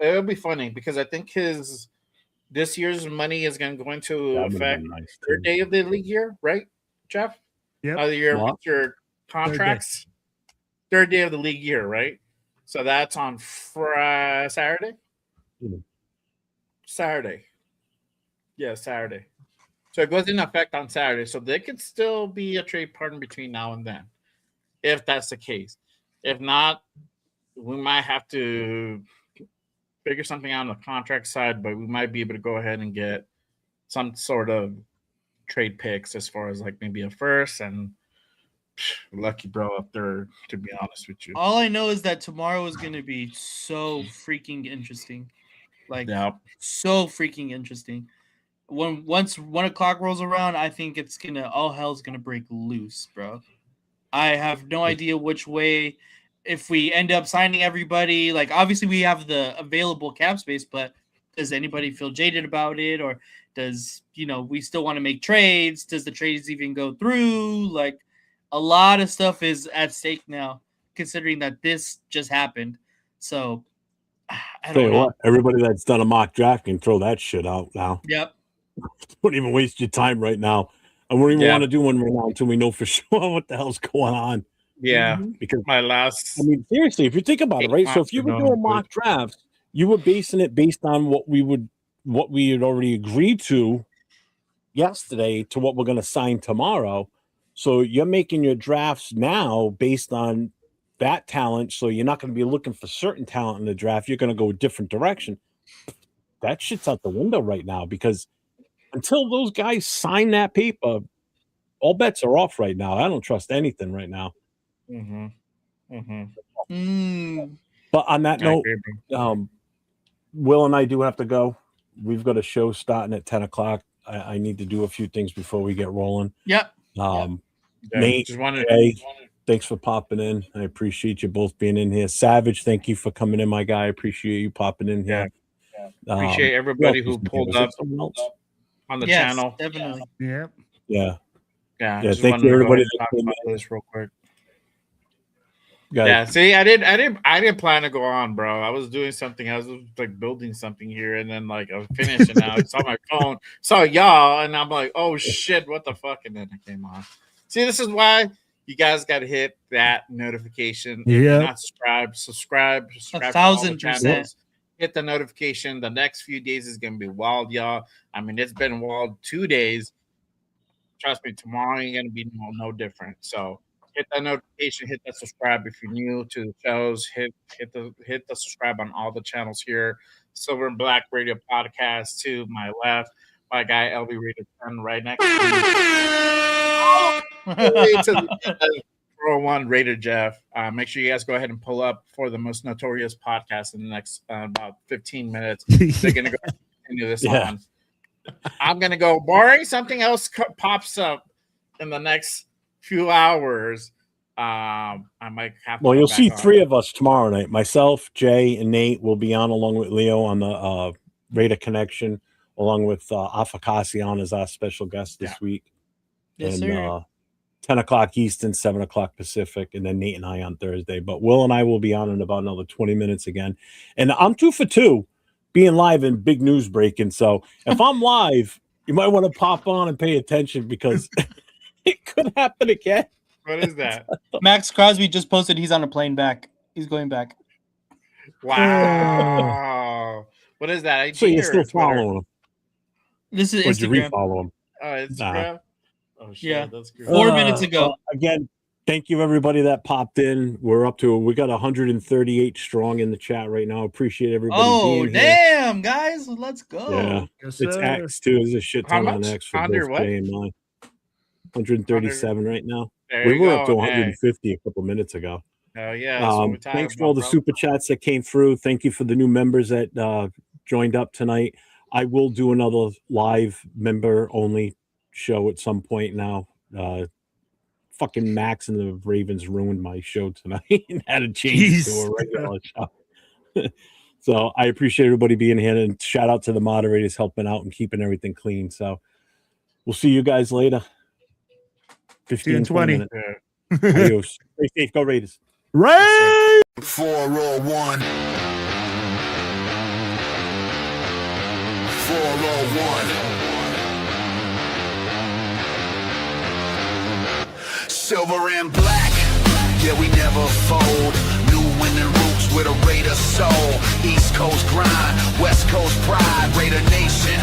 would be funny because I think this year's money is going to go into effect third day of the league year, right, Jeff? Yeah. Your contracts. Third day of the league year, right? So that's on Saturday. Saturday. Yeah, Saturday. So it goes into effect on Saturday. So there could still be a trade partner between now and then, if that's the case. If not, we might have to figure something out on the contract side, but we might be able to go ahead and get some sort of trade picks as far as like maybe a first and lucky bro up there, to be honest with you. All I know is that tomorrow is going to be so freaking interesting. Like, so freaking interesting. once 1 o'clock rolls around, I think it's all hell's gonna break loose, bro. I have no idea which way. If we end up signing everybody, like obviously we have the available cap space, but does anybody feel jaded about it, or does we still want to make trades? Does the trades even go through? Like a lot of stuff is at stake now, considering that this just happened. So I don't know. What, everybody that's done a mock draft can throw that shit out now. Yep. Don't even waste your time right now. I wouldn't even want to do one right now until we know for sure what the hell's going on. Yeah, because my last. I mean, seriously, if you think about it, right? So if you were doing mock drafts, you were basing it based on what we had already agreed to yesterday to what we're going to sign tomorrow. So you're making your drafts now based on that talent. So you're not going to be looking for certain talent in the draft. You're going to go a different direction. That shit's out the window right now because until those guys sign that paper, all bets are off right now. I don't trust anything right now. But on that note, Will and I do have to go. We've got a show starting at 10 o'clock. I need to do a few things before we get rolling. Yep. Nate, Jay, thanks for popping in. I appreciate you both being in here. Savage, thank you for coming in, my guy. I appreciate you popping in here. Appreciate everybody who pulled up on the channel. Definitely. Yeah. Just thank you, everybody. Talk about this real quick. Yeah, see, I didn't plan to go on, bro. I was doing something. I was like building something here, and then like I was finishing. Now I saw my phone, saw y'all, and I'm like, oh shit, what the fuck? And then I came on. See, this is why you guys got to hit that notification. If you're not subscribe. 1,000%. Hit the notification. The next few days is gonna be wild, y'all. I mean, it's been wild 2 days. Trust me, tomorrow ain't gonna be no different. So hit that notification, hit that subscribe if you're new to the shows. Hit the subscribe on all the channels here. Silver and Black Radio Podcast to my left. My guy LB Raider 10 right next to me. 401 Raider Jeff. Make sure you guys go ahead and pull up for the most notorious podcast in the next about 15 minutes. They're gonna go continue this on. I'm gonna go barring something else pops up in the next few hours. I might have. Well, you'll see three of us tomorrow night. Myself, Jay, and Nate will be on along with Leo on the Raider Connection, along with Afakasi on as our special guest this week. Yes, and, sir. 10 o'clock Eastern, 7 o'clock Pacific, and then Nate and I on Thursday. But Will and I will be on in about another 20 minutes again. And I'm 2 for 2 being live and big news breaking. So if I'm live, you might want to pop on and pay attention because it could happen again. What is that? Maxx Crosby just posted he's on a plane back. He's going back. Wow. What is that? So you're still following him. This is Instagram. Would you Instagram. refollow him? Oh, Instagram? Oh, shit. Yeah. That's good. 4 minutes ago. Again, thank you everybody that popped in. We got 138 strong in the chat right now. Appreciate everybody. Oh, being damn, here. guys. Let's go. Yeah. Yes, It's sir. X too. There's a shit ton How on much? X for Under both what? Jay and mine. 137 right now. There We you were go. up to Hey. 150 a couple minutes ago. Oh, yeah. That's what we're talking Thanks for about, all the bro. super chats that came through. Thank you for the new members that joined up tonight. I will do another live member only show at some point now. Fucking Maxx and the Ravens ruined my show tonight and had to change it to a regular show. So I appreciate everybody being here, and shout out to the moderators helping out and keeping everything clean. So we'll see you guys later. 15, 20 minutes. Adios. Stay safe. Go Raiders. Right. 401. 401. Silver and black, yeah, we never fold. New winning roots with a Raider soul. East Coast grind, West Coast pride, Raider Nation.